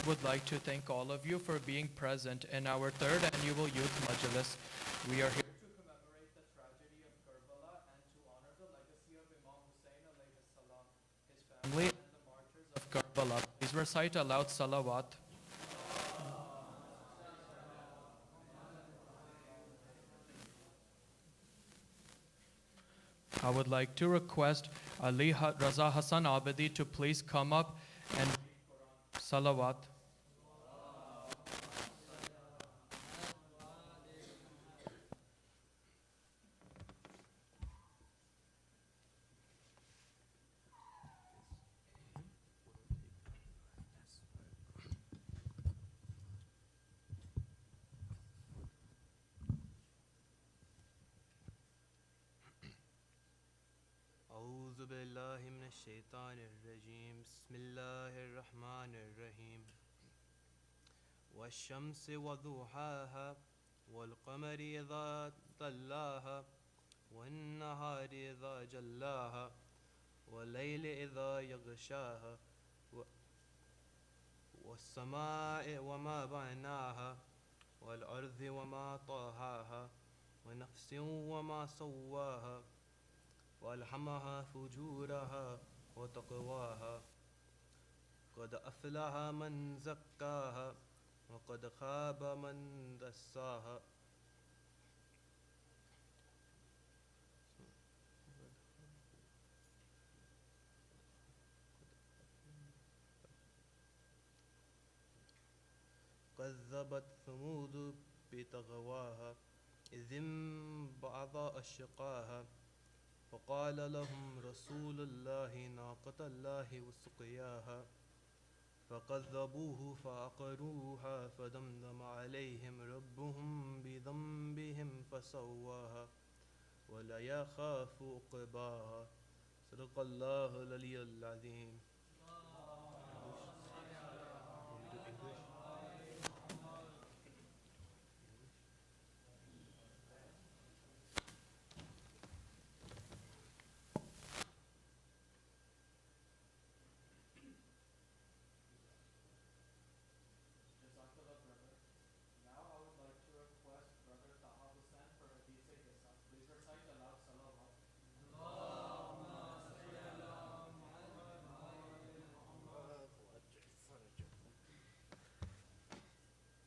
would like to thank all of you for being present in our third annual Youth Majlis. We are here to commemorate the tragedy of Karbala and to honor the legacy of Imam Hussein alayhi salam, his family, and the martyrs of Karbala. Please recite aloud salawat. I would like to request Ali Raza Hassan Abedi to please come up and read Quran. Salawat. أعوذ بالله من الشيطان الرجيم بسم الله الرحمن الرحيم والشمس وضحاها والقمر إذا طلاها والنهار إذا جلاها والليل إذا يغشاها والسماء وما بناها والأرض وما طاهاها ونفس وما سواها وألهمها فجورها وتقواها قد أفلح من زكاها وقد خاب من دساها كذبت ثمود بطغواها إذ انبعث أشقاها فقال لهم رسول الله ناقة الله وسقياها فكذبوه فعقروها فدمدم عليهم ربهم بذنبهم فسواها ولا يخاف عقباها صدق الله العلي العظيم.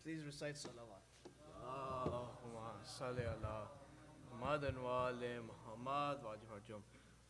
Please recite salawat. Allahumma salli ala Muhammad wa ali Muhammad wa ajma'in.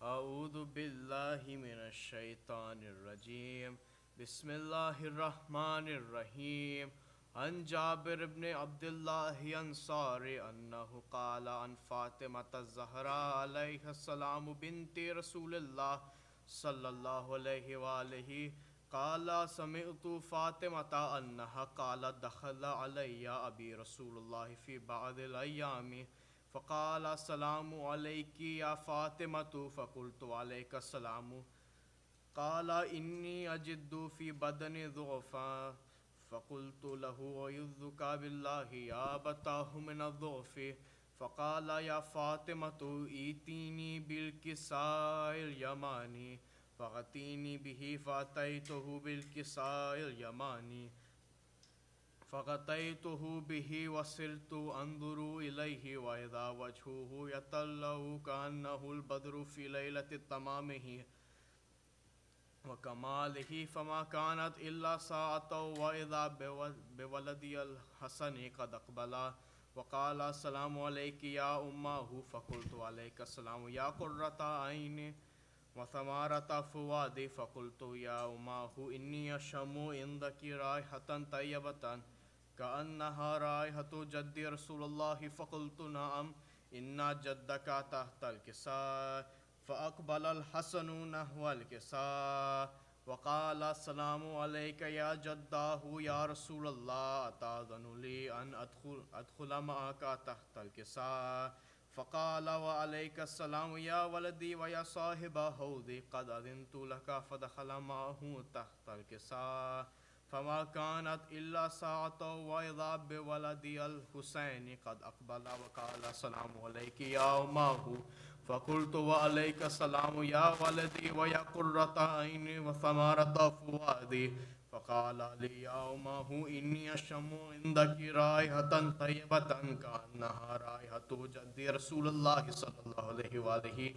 A'udhu billahi minash shaitanir rajim. Bismillahir rahmanir rahim. An Jabir ibn Abdullah Ansari annahu qala an Fatimata Zahra alayha salam binti Rasulillah sallallahu alayhi wa alihi قال سمعت فاطمة أنها قالت دخل علي أبي رسول الله في بعض الأيام فقال السلام عليك يا فاطمة فقلت عليك السلام قال إني أجد في بدني ضعفا فقلت له أعوذك بالله يا أبتاه من الضعف فقال يا فاطمة ائتيني بالكساء اليماني فغتيني به فأتيته بالكساء اليماني فغطيته به وصرت أنظر إليه وإذا وجهه يتلأ كأنه البدر في ليلة تمامه وكماله فما كانت إلا ساعة وإذا بولدي الحسن قد أقبل وقال السلام عليك يا أمه فقلت عليك السلام يا قرة عيني وثمارة فؤادي فقلت يا أماه إني أشم عندك رائحة طيبة كأنها رائحة جد رسول الله فقلت نعم إن جدك تحت الكساء فأقبل الحسن نحو الكساء وقال السلام عليك يا جداه يا رسول الله أتأذن لي أن أدخل معك تحت الكساء فقال وعليك السلام يا ولدي ويا صاحب حوضي قد أذنت لك فدخل معه تحت الكساء فما كانت إلا ساعة وإذا بولدي الحسين قد أقبل وقال السلام عليك يا أمه فقلت وعليك السلام يا ولدي ويا قرة عيني وثمرة فؤادي فقال لي يا أمه إني أشم عندك رائحة طيبة كأنها رائحة جدي رسول الله صلى الله عليه وآله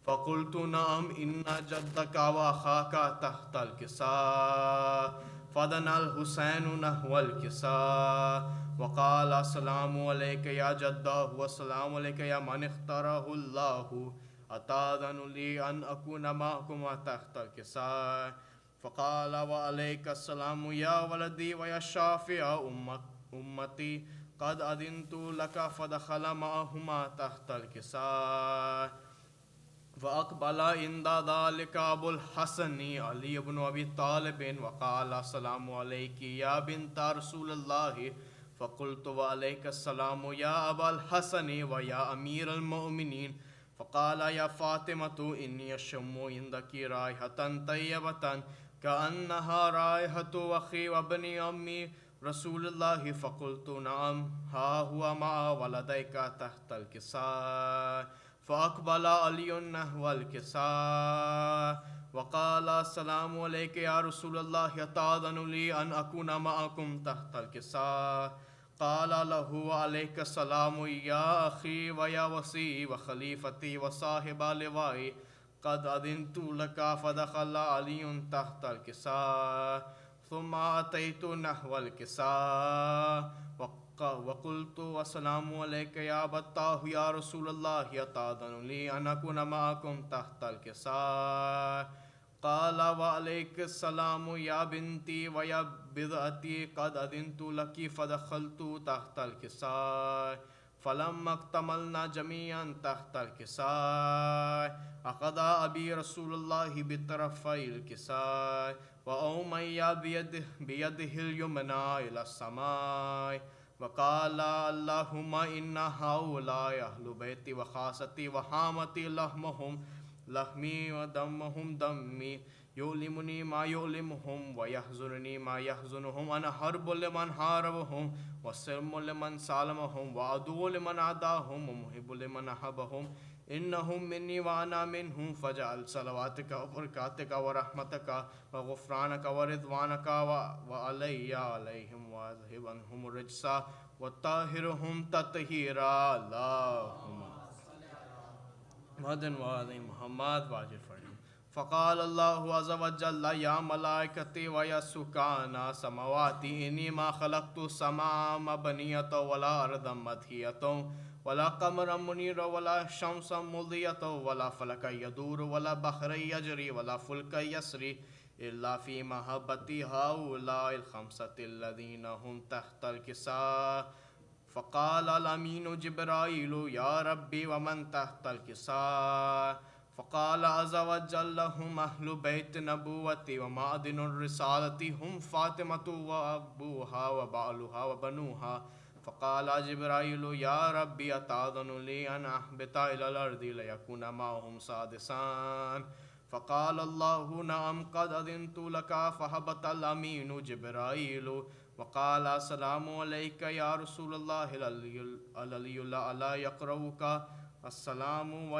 فقلت نعم إن جدك وأخاك تحت الكساء فدنا الحسين نحو الكساء وقال السلام عليك يا جداه والسلام عليك يا من اختاره الله أتأذن لي أن أكون معكم تحت الكساء فقال وعليك السلام يا ولدي ويا شافع أمتي قد أذنت لك فدخل معهما تحت الكساء فأقبل عند ذلك أبو الحسن علي بن أبي طالب وقال السلام عليك يا بنت رسول الله فقلت وعليك السلام يا أبا الحسن ويا أمير المؤمنين فقال يا فاطمة إني أشم عندك رائحة طيبة كأنها رائحة أخي وابن أمي رسول الله فقلت نعم ها هو مع ولديك تحت الكساء فأقبل علي نحو الكساء وقال السلام عليك يا رسول الله أتأذن لي أن أكون معكم تحت الكساء قال له عليك السلام يا أخي ويا وصي وخليفتي وصاحب لوائي قد أذنت لك فدخل علي تحت الكساء ثم أتيت نحو الكساء وقلت السلام عليك يا بطاه يا رسول الله أتأذن لي أن أكون معكم تحت الكساء قال وعليك السلام يا بنتي ويا بضعتي قد أذنت لك فدخلت تحت الكساء فلما اكتملنا جميعا تحت الكساء أخذ أبي رسول الله بطرفي الكساء وأومي بيده اليمنى إلى السماء وقال اللهم إن هؤلاء أهل بيتي وخاصتي وحامتي لحمهم لحمي ودمهم دمي يؤلمني ما يؤلمهم ويحزنني ما يحزنهم أنا حرب لمن حاربهم وسلم لمن سالمهم وعدو لمن عداهم ومحب لمن أحبهم إنهم مني وأنا منهم فاجعل صلواتك وبركاتك ورحمتك وغفرانك ورضوانك وعلي عليهم واذهب عنهم الرجس وطهرهم تطهيرا اللهم محمد وآل محمد واجر فرحهم فقال الله عز وجل يا ملائكتي ويا سكان سماواتي إني ما خلقت السماء مبنية ولا أرضا مدحية ولا قمرا منيرا ولا شمسا مضية ولا فلكا يدور ولا بحر يجري ولا فلك يسري إلا في محبة هؤلاء الخمسة الذين هم تحت الكساء فقال الأمين جبرائيل يا ربي ومن تحت الكساء فقال عز وجل هم أهل بيت نبوتي ومعدن الرسالة هم فاطمة وأبوها وبعلها وبنوها فقال جبرائيل يا ربي أتأذن لي أن أهبط إلى الأرض ليكون معهم سادسان فقال الله نعم قد أذنت لك فهبط الأمين جبرائيل وقال السلام عليك يا رسول الله العلي الأعلى يقرؤك السلام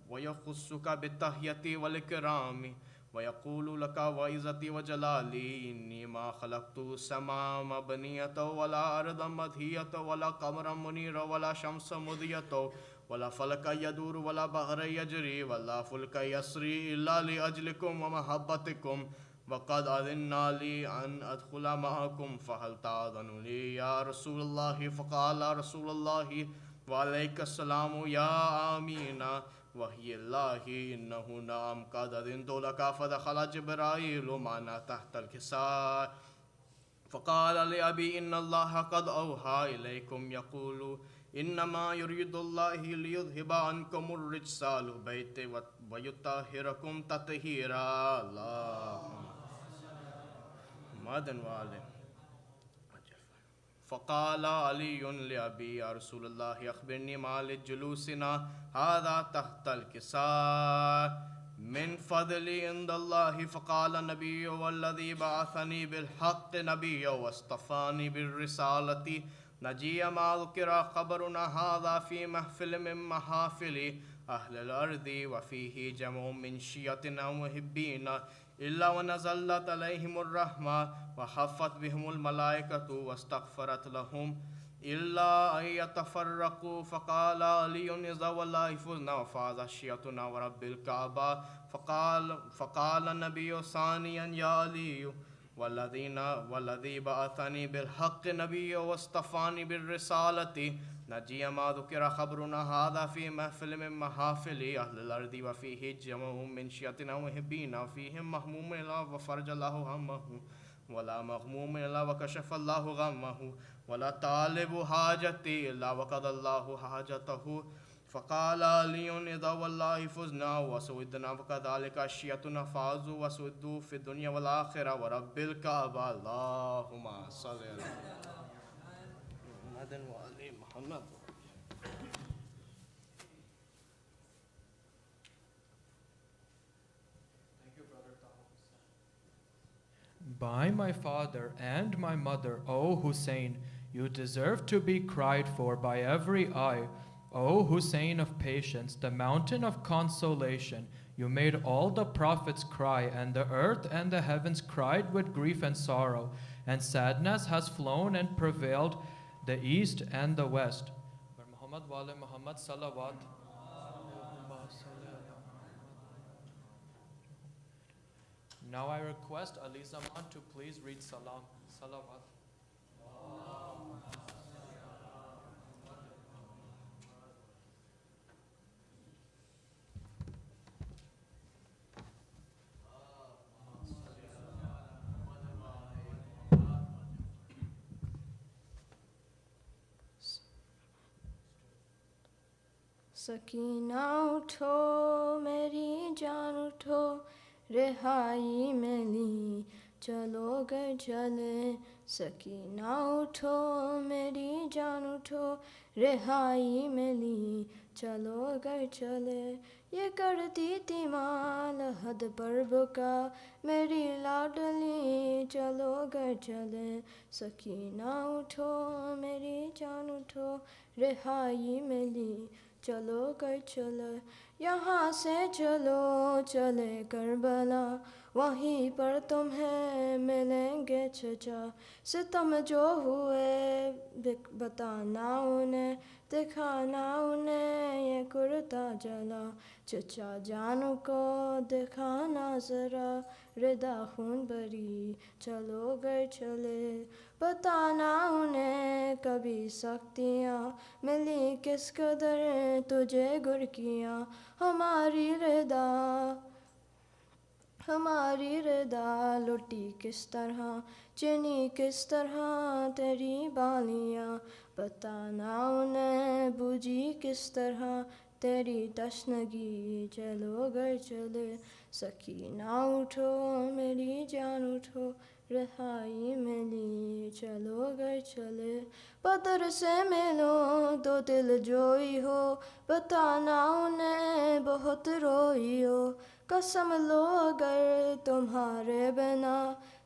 ويخصك بالتحية والإكرام ويقول لك وعزتي وجلالي إني ما خلقت السماء مبنية ولا أرضا مدحية ولا قمرا منيرا ولا شمس مضية ولا فلك يدور ولا بحر يجري ولا فلك يسري إلا لأجلكم ومحبتكم وقد أذن لي أن أدخل معكم فهل تأذن لي يا رسول الله فقال رسول الله وعليك السلام يا آمين وهي الله إنه نعم قد أذنت لك فدخل جبرائيل معنا تحت الكساء فقال لأبي إن الله قد أوحى إليكم يقول إنما يريد الله ليذهب عنكم الرجس أهل البيت ويطهركم تطهيرا اللهم محمد وآله فقال علي لأبي يا رسول الله أخبرني ما لجلوسنا هذا تحت الكساء من فضلي عند الله فقال النبي والذي بعثني بالحق نبي واصطفاني بالرسالة نجي ما ذكر خبرنا هذا في محفل من محافلي أهل الأرض وفيه جمع من شيعتنا ومحبين إلا ونزلت عليهم الرحمة وحفت بهم الملائكة واستغفرت لهم إلا أن يتفرقوا فقال علي إذا والله فزنا وفاز شيعتنا ورب الكعبة فقال النبي ثانيا يا علي والذي بعثني بالحق نبي واصطفاني بالرسالة نجي ما ذكر خبرنا هذا في محفل من محافل أهل الأرض وفيه جمع من شيعتنا ومحبين وفيهم مهموم إلا وفرج الله همه ولا مغموم إلا وكشف الله غمه ولا طالب حاجتي إلا وقضى الله حاجته فقال علي إذا والله فزنا وسودنا وكذلك شيعتنا فازوا وسودوا في الدنيا والآخرة ورب الكعبة اللهم صل على محمد وآل محمد. By my father and my mother, O Hussein, you deserve to be cried for by every eye. O Hussein of patience, the mountain of consolation, you made all the prophets cry, and the earth and the heavens cried with grief and sorrow, and sadness has flown and prevailed the east and the west. Muhammad wa ala Muhammad salawat. Now I request Ali Zaman to please read Salam. Salawat. Sakina اٹھو میری جان اٹھو رہائی ملی چلو گھر چلے سکینہ اٹھو میری جان اٹھو رہائی ملی چلو گھر چلے یہ کرتی تھی مال حد پر بکا میری لاڈلی چلو گھر چلے سکینہ اٹھو میری جان اٹھو رہائی ملی چلو گھر چلے یہاں سے چلو چلے کربلا وہیں پر تمہیں ملیں گے چچا ستم جو ہوئے بتانا انہیں دکھانا انہیں یہ کرتا جلا چچا جانو کو دکھانا ذرا ردا خون بری چلو گھر چلے بتانا انہیں کبھی سختیاں ملی کس قدر تجھے گرکیاں ہماری ردا لٹی کس طرح چنی کس طرح تیری بالیاں بتانا انہیں بجھی کس طرح تیری تشنگی چلو گھر چلے سکینہ اٹھو میری جان اٹھو رہائی ملی چلو گھر چلے بدر سے ملو تو دل جوئی ہو بتانا انہیں بہت روئی ہو قسم لو اگر تمہارے بنا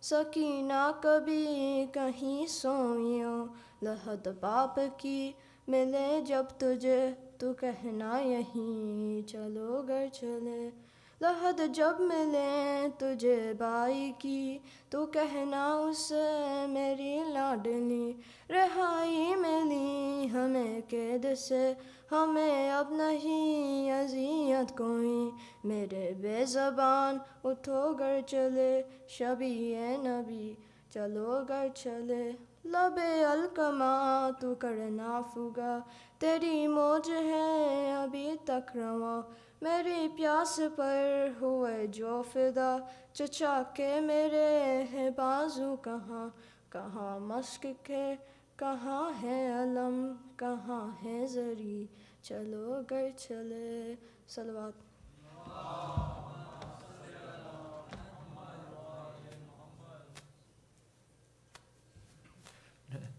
سکینہ کبھی کہیں سوئی ہو لحد باپ کی ملے جب تجھے تو کہنا یہیں چلو گھر چلے لحد جب ملے تجھے بائی کی تو کہنا اسے میری لاڈلی رہائی ملی ہمیں قید سے ہمیں اب نہیں اذیت کوئی میرے بے زبان اٹھو گھر چلے شبیہ نبی چلو گھر چلے لب الکما تو کرنا فگا تیری موج ہے ابھی تک رواں میری پیاس پر ہوئے جو فدا چچا کے میرے ہے بازو کہاں کہاں مشق کے کہاں ہے علم کہاں ہے زری چلو گھر چلے صلوات.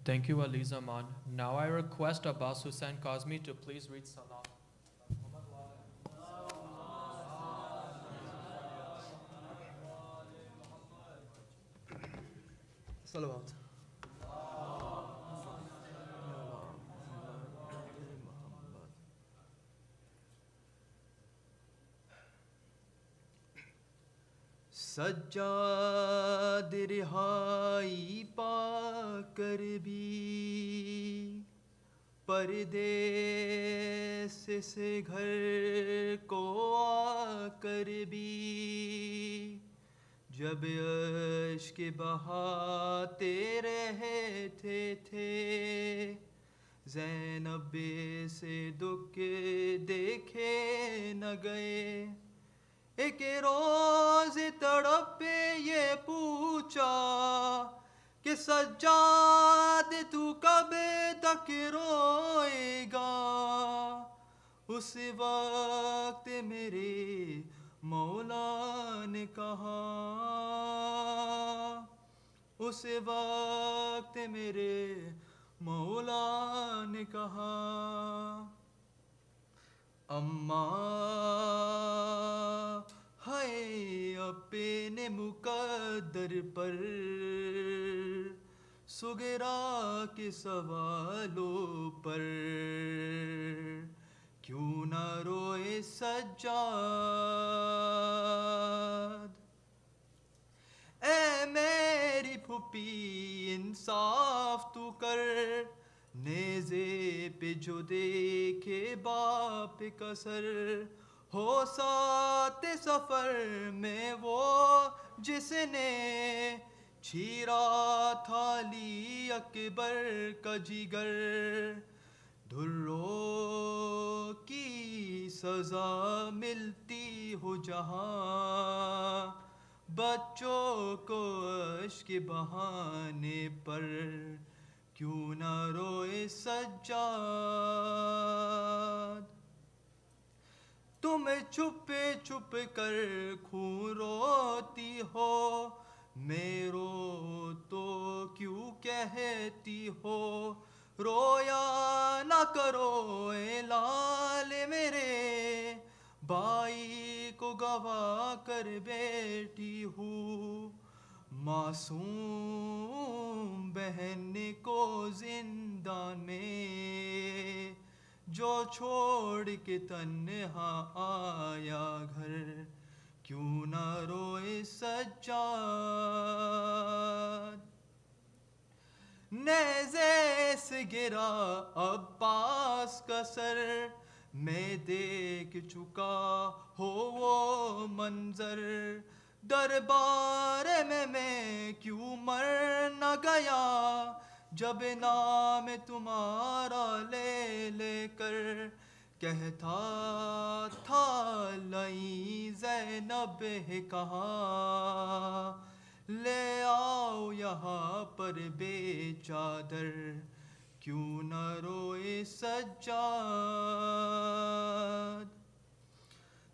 Thank you, Ali Zaman. Now I request Abbas Hussain Kazmi to please read Salam. صلوات. سجاد رہائی پا کر بھی پردیس سے گھر کو آ کر بھی جب اشک بہاتے رہتے تھے زینب سے دکھ دیکھے نہ گئے ایک روز تڑپ یہ پوچھا کہ سجاد تو کب تک روئے گا اس وقت میرے مولا نے کہا اس وقت میرے مولا نے کہا اماں ہے اپنے مقدر پر سغرا کے سوالوں پر کیوں نہ روئے سجاد اے میری پھوپھی انصاف تو کر نیزے پہ جو دیکھے باپ کا سر ہو سات سفر میں وہ جس نے چھیرا تھا علی اکبر کا جگر دھروں کی سزا ملتی ہو جہاں بچوں کو اشک بہانے پر کیوں نہ روئے سجاد تم چھپ چھپ کر خون روتی ہو میں رو تو کیوں کہتی ہو رویا نہ کرو اے لال میرے بھائی کو گوا کر بیٹھی ہوں معصوم بہن کو زندان میں جو چھوڑ کے تنہا آیا گھر کیوں نہ روئے سجاد نیزے سے گرا عباس کا سر میں دیکھ چکا ہو وہ منظر دربار میں کیوں مر نہ گیا جب نام تمہارا لے لے کر کہتا تھا لئی زینب ہے کہاں لے آؤ یہاں پر بے چادر کیوں نہ روئے سجاد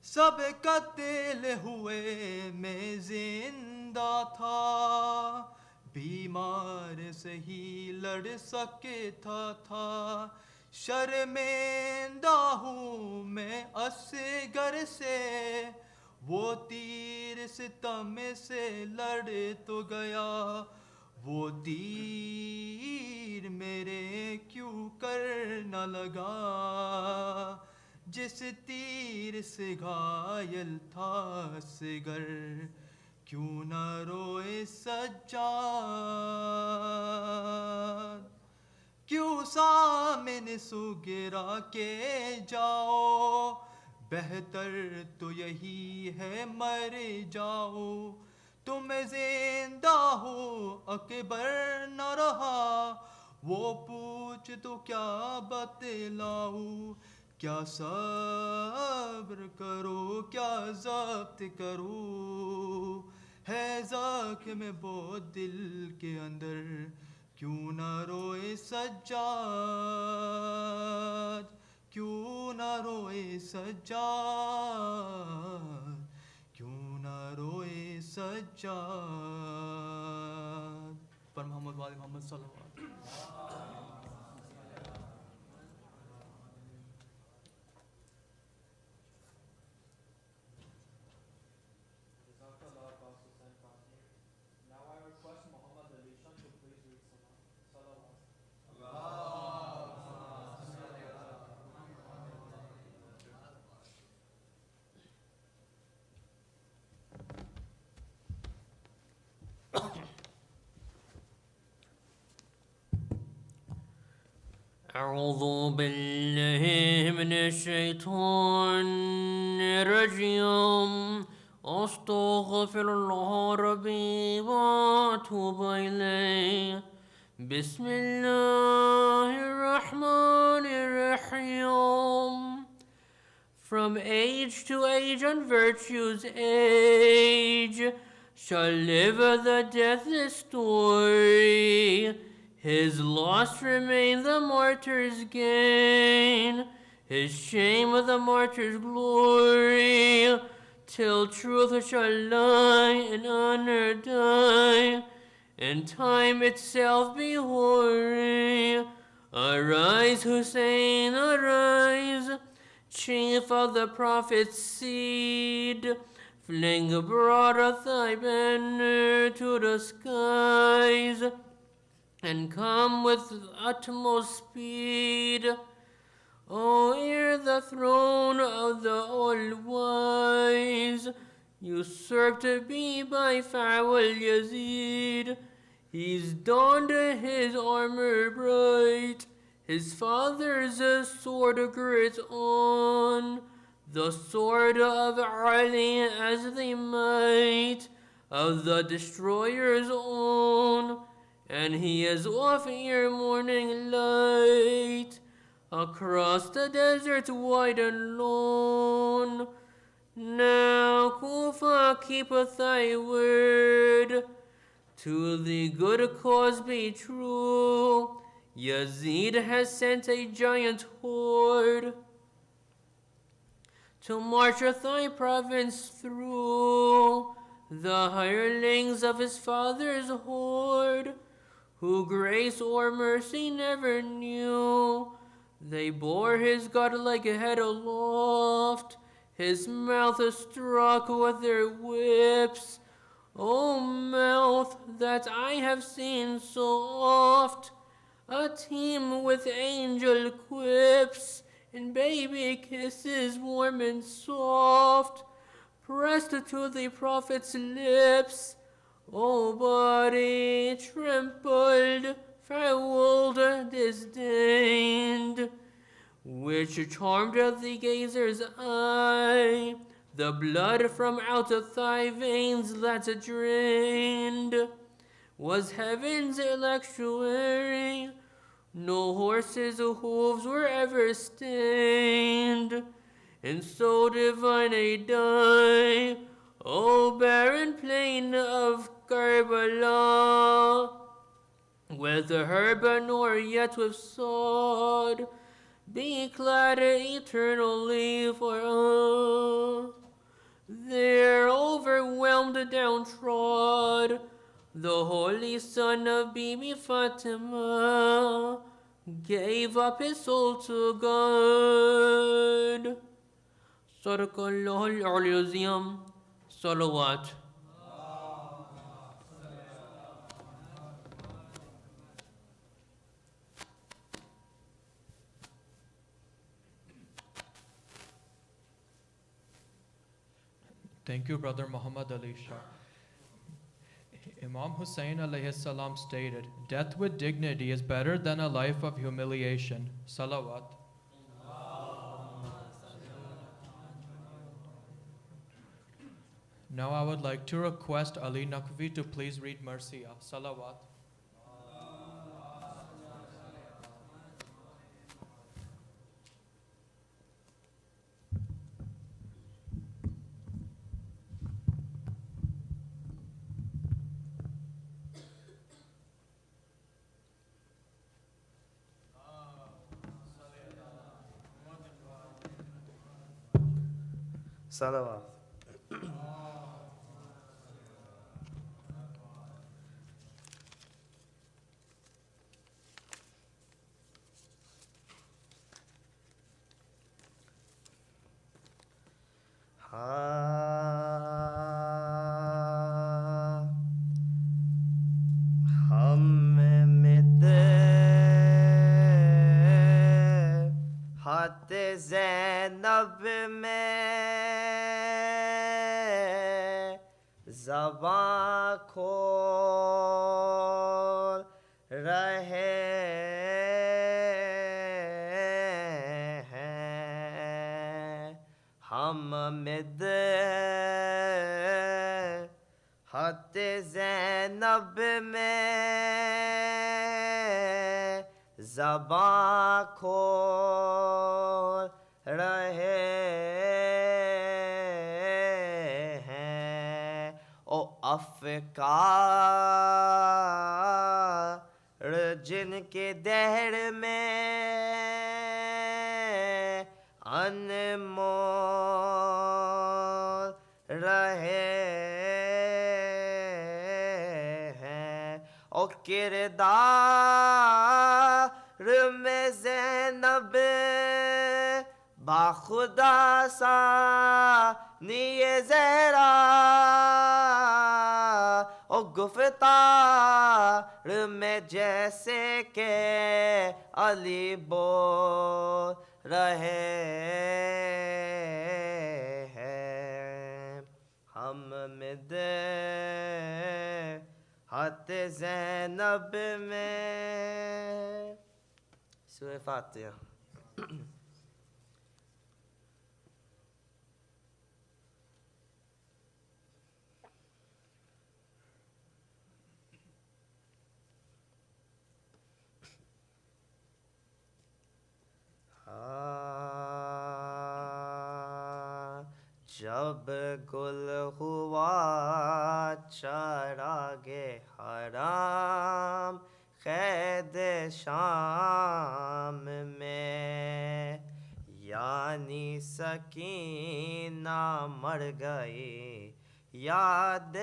سب قتل ہوئے میں زندہ تھا بیمار سے ہی لڑ سکتا تھا شرمندہ ہوں میں اصغر سے وہ تیر ستم سے لڑ تو گیا وہ تیر میرے کیوں کر نہ لگا جس تیر سے گھائل تھا اصغر کیوں نہ روئے سجاد کیوں سامنے سگرا کے جاؤ بہتر تو یہی ہے مر جاؤ تم زندہ ہو اکبر نہ رہا وہ پوچھ تو کیا بتلاؤ کیا صبر کرو کیا ضبط کرو ہے زخم بہت دل کے اندر کیوں نہ روئے سجاد کیوں نہ روئے سجاد کیوں نہ روئے سجاد پر محمد وآل محمد صلی اللہ علیہ وسلم أعوذ بالله من الشيطان الرجيم أستغفر الله ربي وأتوب إليه بسم الله الرحمن الرحيم. From age to age and virtue's age shall live the deathless story. His loss remain the martyr's gain, his shame the martyr's glory, till truth shall lie and honor die, and time itself be hoary. Arise, Hussein, arise, chief of the prophet's seed, fling abroad thy banner to the skies, and come with utmost speed. O ere the throne of the All-Wise usurped to be by foul Yazid, he's donned his armor bright, his father's sword girt on, the sword of Ali as the might of the destroyer's own, and he is off ere morning light, across the desert wide and lone. Now Kufa, keepeth thy word, to the good cause be true. Yazid has sent a giant horde to march thy province through, the hirelings of his father's horde, who grace or mercy never knew. They bore his godlike head aloft, his mouth struck with their whips. O mouth that I have seen so oft, a teem with angel quips, and baby kisses warm and soft, pressed to the prophet's lips. O body trampled, fouled, disdained, which charmed the gazer's eye, the blood from out of thy veins that drained was heaven's electuary. No horse's hooves were ever stained in so divine a dye. O barren plain of Karbala, with herb nor yet with sod, be clad eternally for us. There overwhelmed downtrod, the holy son of Bibi Fatima gave up his soul to God. Sadaqallahu al-Azim. Salawat. Thank you, Brother Muhammad Ali Shah. Imam Hussein alayhi salam stated, "Death with dignity is better than a life of humiliation." Salawat. Now I would like to request Ali Naqvi to please read Marsiya. Salawat. Salawat. Zainab में ज़बां खोल रहे مدحت زینب میں زباں کھول رہے ہیں او افکار جن کے دہر میں انمول رہے ہیں او کردار میں زینب باخدا سا نیے زہرا او گفتار میں جیسے کہ علی بول رہے ہیں ہم مدحت زینب میں سورہ فاتحہ جب گل ہوا چراغ حرام قید شام میں یعنی سکینہ مر گئی یاد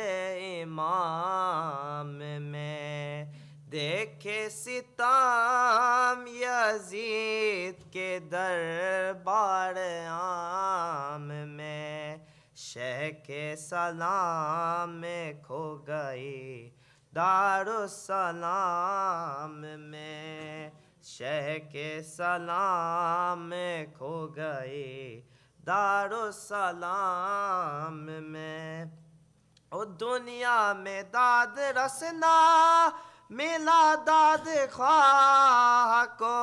امام میں دیکھے ستام یزید کے دربار عام میں شہ کے سلام میں کھو گئی دارالسلام میں شہ کے سلام میں کھو گئی دارالسلام میں او دنیا میں داد رسنا ملا داد خواہ کو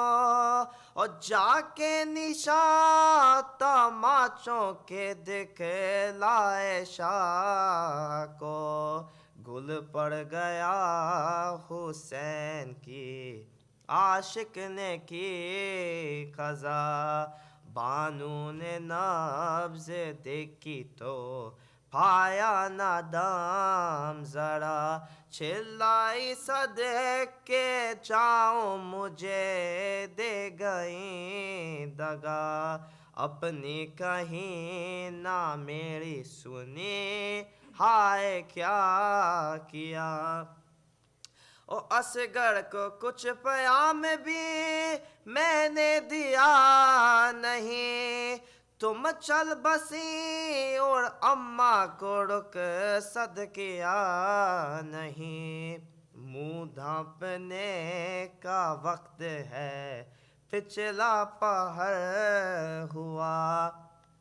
اور جا کے نشان تماچوں کے دکھلائے شاہ کو گل پڑ گیا حسین کی عاشق نے کی قضا بانو نے نبض دیکھی تو پایا نہ دام ذرا چلائی صدق کے چاؤں مجھے دے گئیں دگا اپنی کہیں نہ میری سنی ہائے کیا کیا او اصغر کو کچھ پیام بھی میں نے دیا نہیں تم چل بسی اور اماں کو رک صد کیا نہیں منہ ڈھانپنے کا وقت ہے پچھلا پہر ہوا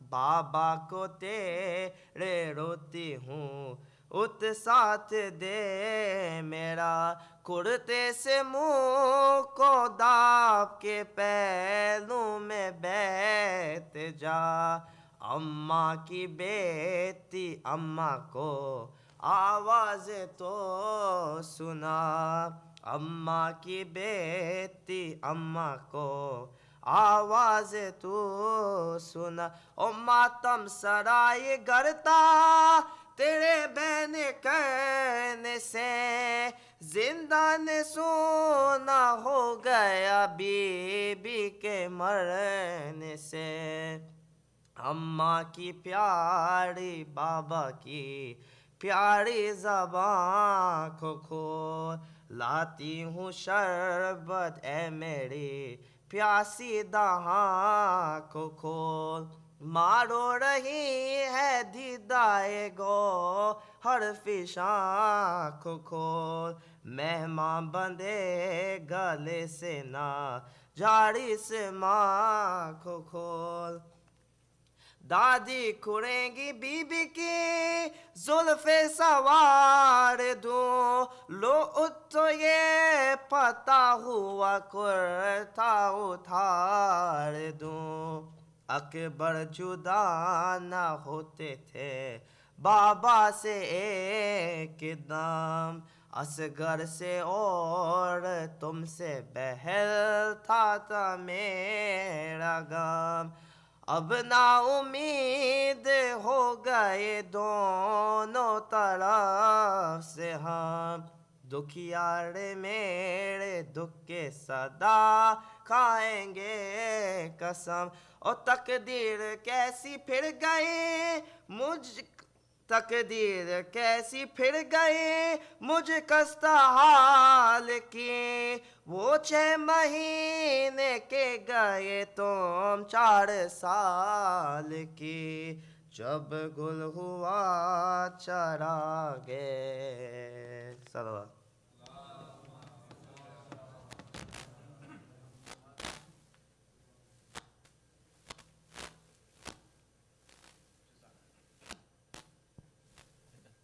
بابا کو تیرے روتی ہوں ات ساتھ دے میرا کرتے سے منہ کو داب کے پہلو میں بیٹھ جا اماں کی بیٹی اماں کو آواز تو سنا اماں کی بیٹی اماں کو آواز تو سنا او ماتم سرائے گرتا تیرے بین کرنے سے زندہ نے سونا ہو گیا بی بی کے مرنے سے اماں کی پیاری بابا کی پیاری زبان کو کھول لاتی ہوں شربت اے میری پیاسی دہاں کو کھول مارو رہی ہے دیدائے گو ہر فشاں کو کھول مہمان بندے گلے سے نہ جھاڑی سے ماں کو کھول دادی کھڑیں گی بی بی کی زلف سوار دوں لو اتو یہ پتا ہوا کرتا اتار دوں اکبر جدا نہ ہوتے تھے بابا سے ایک دم، اصغر سے اور تم سے بہل تھا میرا غم، اب نا امید ہو گئے دونوں طرف سے ہم، دکھیار میرے دکھ کے صدا کھائیں گے قسم، اور تقدیر کیسی پھر گئی تقدیر کیسی پھر گئی مجھ کستہ حال کی، وہ 6 مہینے کے گئے تم 4 سال کی، جب گل ہوا چراغے صلوات۔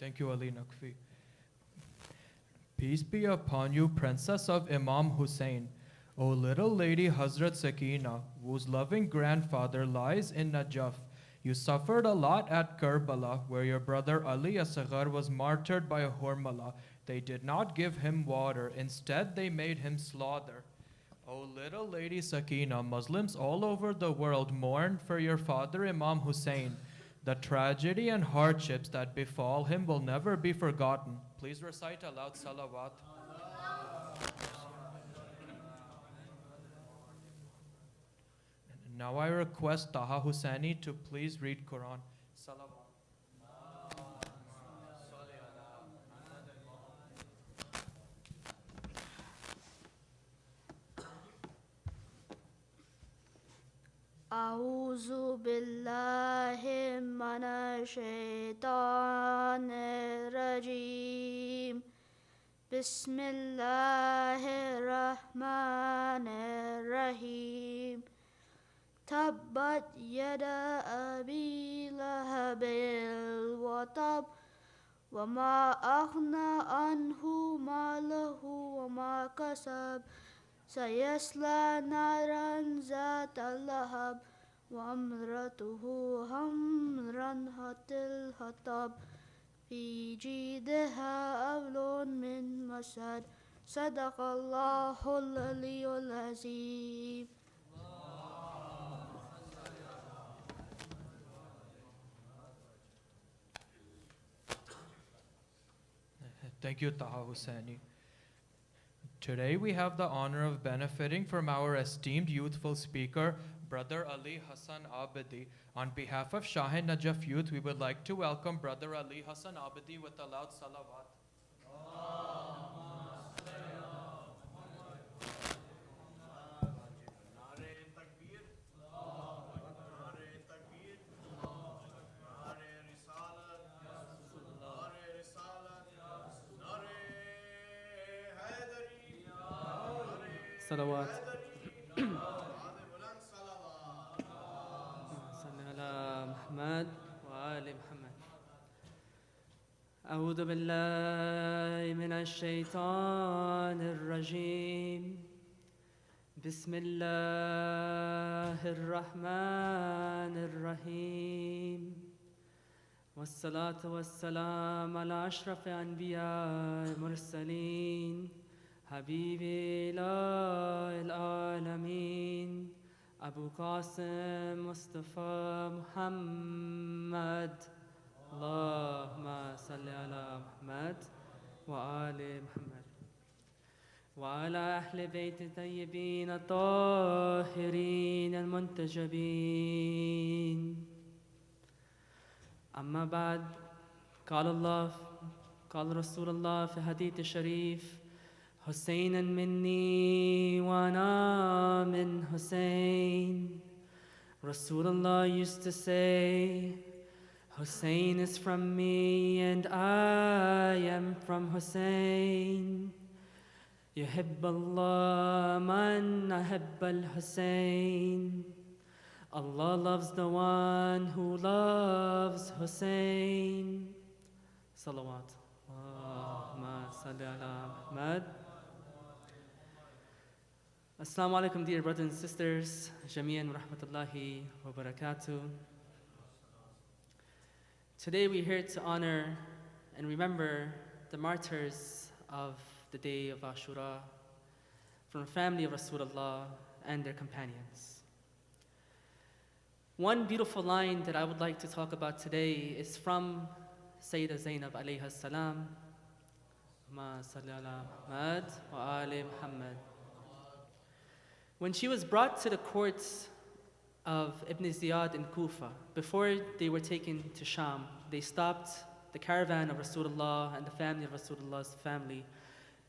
Thank you, Ali Naqvi. Peace be upon you, Princess of Imam Hussein, O little lady Hazrat Sakina, whose loving grandfather lies in Najaf. You suffered a lot at Karbala, where your brother Ali Asghar was martyred by a Hormala. They did not give him water, instead they made him slaughter. O little lady Sakina, Muslims all over the world mourn for your father Imam Hussein. The tragedy and hardships that befall him will never be forgotten. Please recite aloud salawat. Now I request Taha Hussaini to please read Quran. Salawat. أعوذ بالله من الشيطان الرجيم بسم الله الرحمن الرحيم تبت يدا أبي لهب وتب وما أغنى عنه ماله وما كسب سيصلى نارا ذات لهب وامرأته حمالة الحطب في جيدها حبل من مسد صدق الله العلي العظيم. Thank you, Taha Hussaini. Today we have the honor of benefiting from our esteemed youthful speaker, Brother Ali Hassan Abadi. On behalf of Shah-E-Najaf Youth, we would like to welcome Brother Ali Hassan Abadi with a loud salawat. صلوات صل على محمد وآل محمد. أعوذ بالله من الشيطان الرجيم بسم الله الرحمن الرحيم والصلاة والسلام على أشرف أنبياء المرسلين حبيبي إله العالمين أبو قاسم مصطفى محمد اللهم صل على محمد وآل محمد وعلى أهل بيت الطيبين الطاهرين المنتجبين. أما بعد، قال رسول الله في حديث الشريف حسينا مني وأنا من Hussein. Rasulullah used to say, Hussein is from me and I am from Hussein. يحب الله من أحب الحسين. Allah loves the one who loves Hussein. Salawat. Allahumma salli ala Muhammad. Assalamu alaikum, dear brothers and sisters. Jamian wa rahmatullahi wa barakatuh. Today we're here to honor and remember the martyrs of the day of Ashura from the family of Rasulullah and their companions. One beautiful line that I would like to talk about today is from Sayyidah Zainab alayha salam. Ma salli ala Muhammad wa ali Muhammad. When she was brought to the courts of Ibn Ziyad in Kufa, before they were taken to Sham, they stopped the caravan of Rasulullah and the family of Rasulullah's family,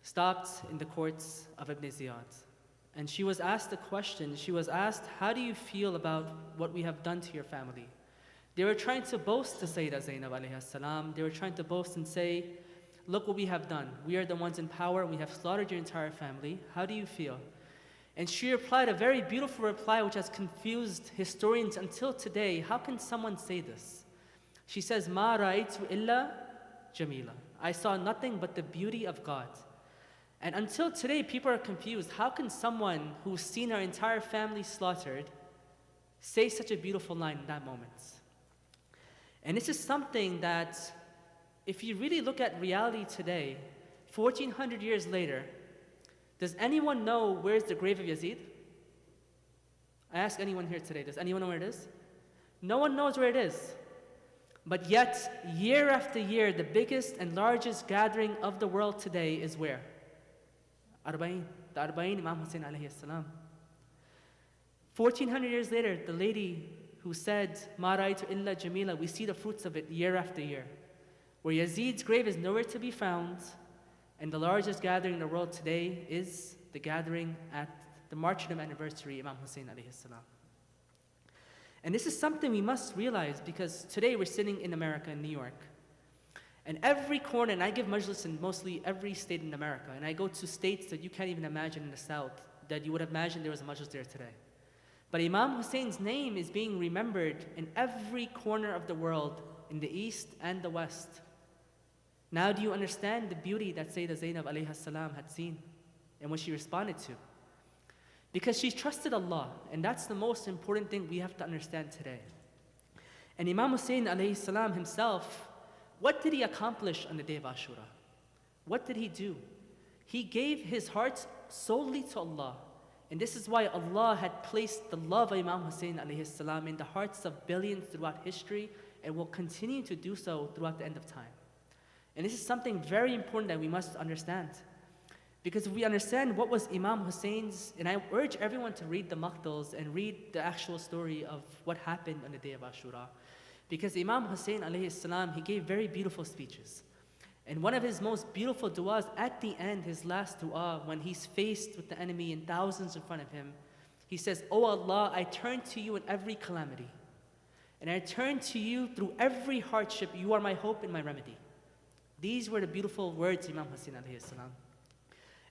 stopped in the courts of Ibn Ziyad. And she was asked a question. She was asked, how do you feel about what we have done to your family? They were trying to boast to Sayyidah Zainab alayhi salam. They were trying to boast and say, look what we have done. We are the ones in power. We have slaughtered your entire family. How do you feel? And she replied a very beautiful reply which has confused historians until today. How can someone say this? She says, Ma ra'aytu illa jamila. I saw nothing but the beauty of God. And until today, people are confused. How can someone who's seen her entire family slaughtered say such a beautiful line in that moment? And this is something that, if you really look at reality today, 1400 years later, does anyone know where's the grave of Yazid? I ask anyone here today, does anyone know where it is? No one knows where it is. But yet, year after year, the biggest and largest gathering of the world today is where? Arba'in. The Arba'in, Imam Hussein alayhi salam. 1400 years later, the lady who said, Ma ra'aytu illa jamila, we see the fruits of it year after year. Where Yazid's grave is nowhere to be found, and the largest gathering in the world today is the gathering at the martyrdom anniversary, Imam Hussein alayhi salam. And this is something we must realize, because today we're sitting in America, in New York. And every corner, and I give majlis in mostly every state in America, and I go to states that you can't even imagine in the South, that you would imagine there was a majlis there today. But Imam Hussein's name is being remembered in every corner of the world, in the East and the West. Now do you understand the beauty that Sayyidah Zainab alayhi salam had seen and what she responded to? Because she trusted Allah, and that's the most important thing we have to understand today. And Imam Hussein alayhi salam himself, what did he accomplish on the day of Ashura? What did he do? He gave his heart solely to Allah. And this is why Allah had placed the love of Imam Hussein alayhi salam in the hearts of billions throughout history, and will continue to do so throughout the end of time. And this is something very important that we must understand. Because if we understand what was Imam Hussein's, and I urge everyone to read the Maqtals and read the actual story of what happened on the day of Ashura. Because Imam Hussein alayhi salam, he gave very beautiful speeches. And one of his most beautiful du'as at the end, his last du'a, when he's faced with the enemy and thousands in front of him, he says, "O Allah, I turn to you in every calamity. And I turn to you through every hardship. You are my hope and my remedy." These were the beautiful words of Imam Hussein alayhi salam.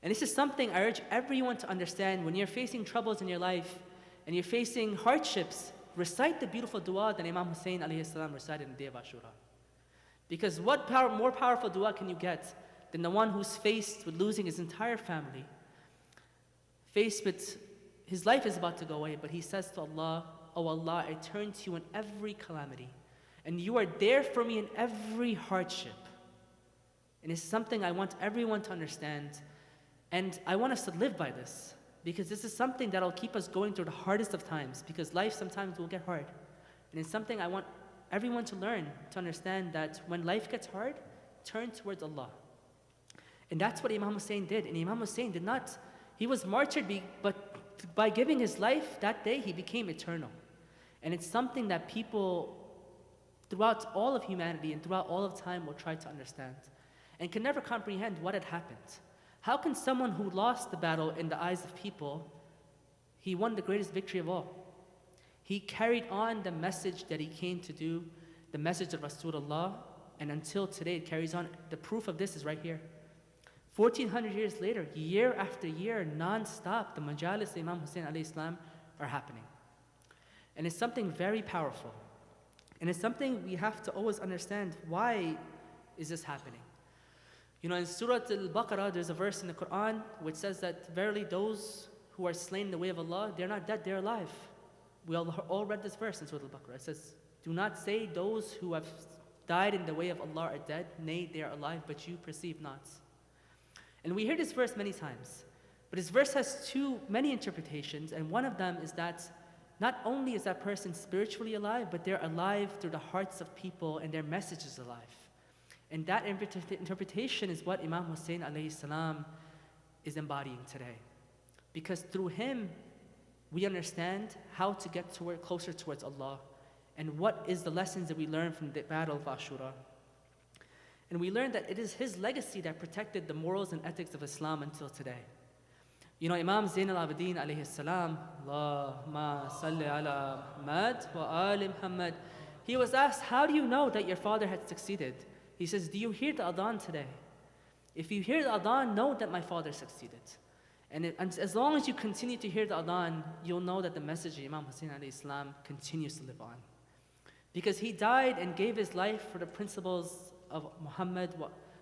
And this is something I urge everyone to understand. When you're facing troubles in your life and you're facing hardships, recite the beautiful dua that Imam Hussein alayhi salam recited on the day of Ashura. Because what more powerful dua can you get than the one who's faced with losing his entire family, faced with his life is about to go away, but he says to Allah, "Oh Allah, I turn to you in every calamity, and you are there for me in every hardship." And it's something I want everyone to understand, and I want us to live by this, because this is something that will keep us going through the hardest of times, because life sometimes will get hard. And it's something I want everyone to learn, to understand that when life gets hard, turn towards Allah. And that's what Imam Hussein did. And Imam Hussein did not, he was martyred, but by giving his life that day, he became eternal. And it's something that people throughout all of humanity and throughout all of time will try to understand and can never comprehend what had happened. How can someone who lost the battle in the eyes of people, he won the greatest victory of all? He carried on the message that he came to do, the message of Rasulullah, and until today it carries on. The proof of this is right here. 1400 years later, year after year, non-stop, the Majlis Imam Hussein alayhi salam are happening. And it's something very powerful. And it's something we have to always understand, why is this happening? You know, in Surah Al-Baqarah, there's a verse in the Quran which says that verily those who are slain in the way of Allah, they're not dead, they're alive. We all read this verse in Surah Al-Baqarah. It says, do not say those who have died in the way of Allah are dead, nay, they are alive, but you perceive not. And we hear this verse many times. But this verse has many interpretations, and one of them is that not only is that person spiritually alive, but they're alive through the hearts of people, and their message is alive. And that interpretation is what Imam Hussein alayhi salam is embodying today. Because through him, we understand how to get closer towards Allah, and what is the lessons that we learn from the Battle of Ashura. And we learn that it is his legacy that protected the morals and ethics of Islam until today. You know, Imam Zain al-Abidin alayhi salam, Allahumma salli ala Muhammad wa ali Muhammad, he was asked, how do you know that your father had succeeded? He says, do you hear the adhan today? If you hear the adhan, know that my father succeeded. And as long as you continue to hear the adhan, you'll know that the message of Imam Hussein alayhi salam continues to live on. Because he died and gave his life for the principles of Muhammad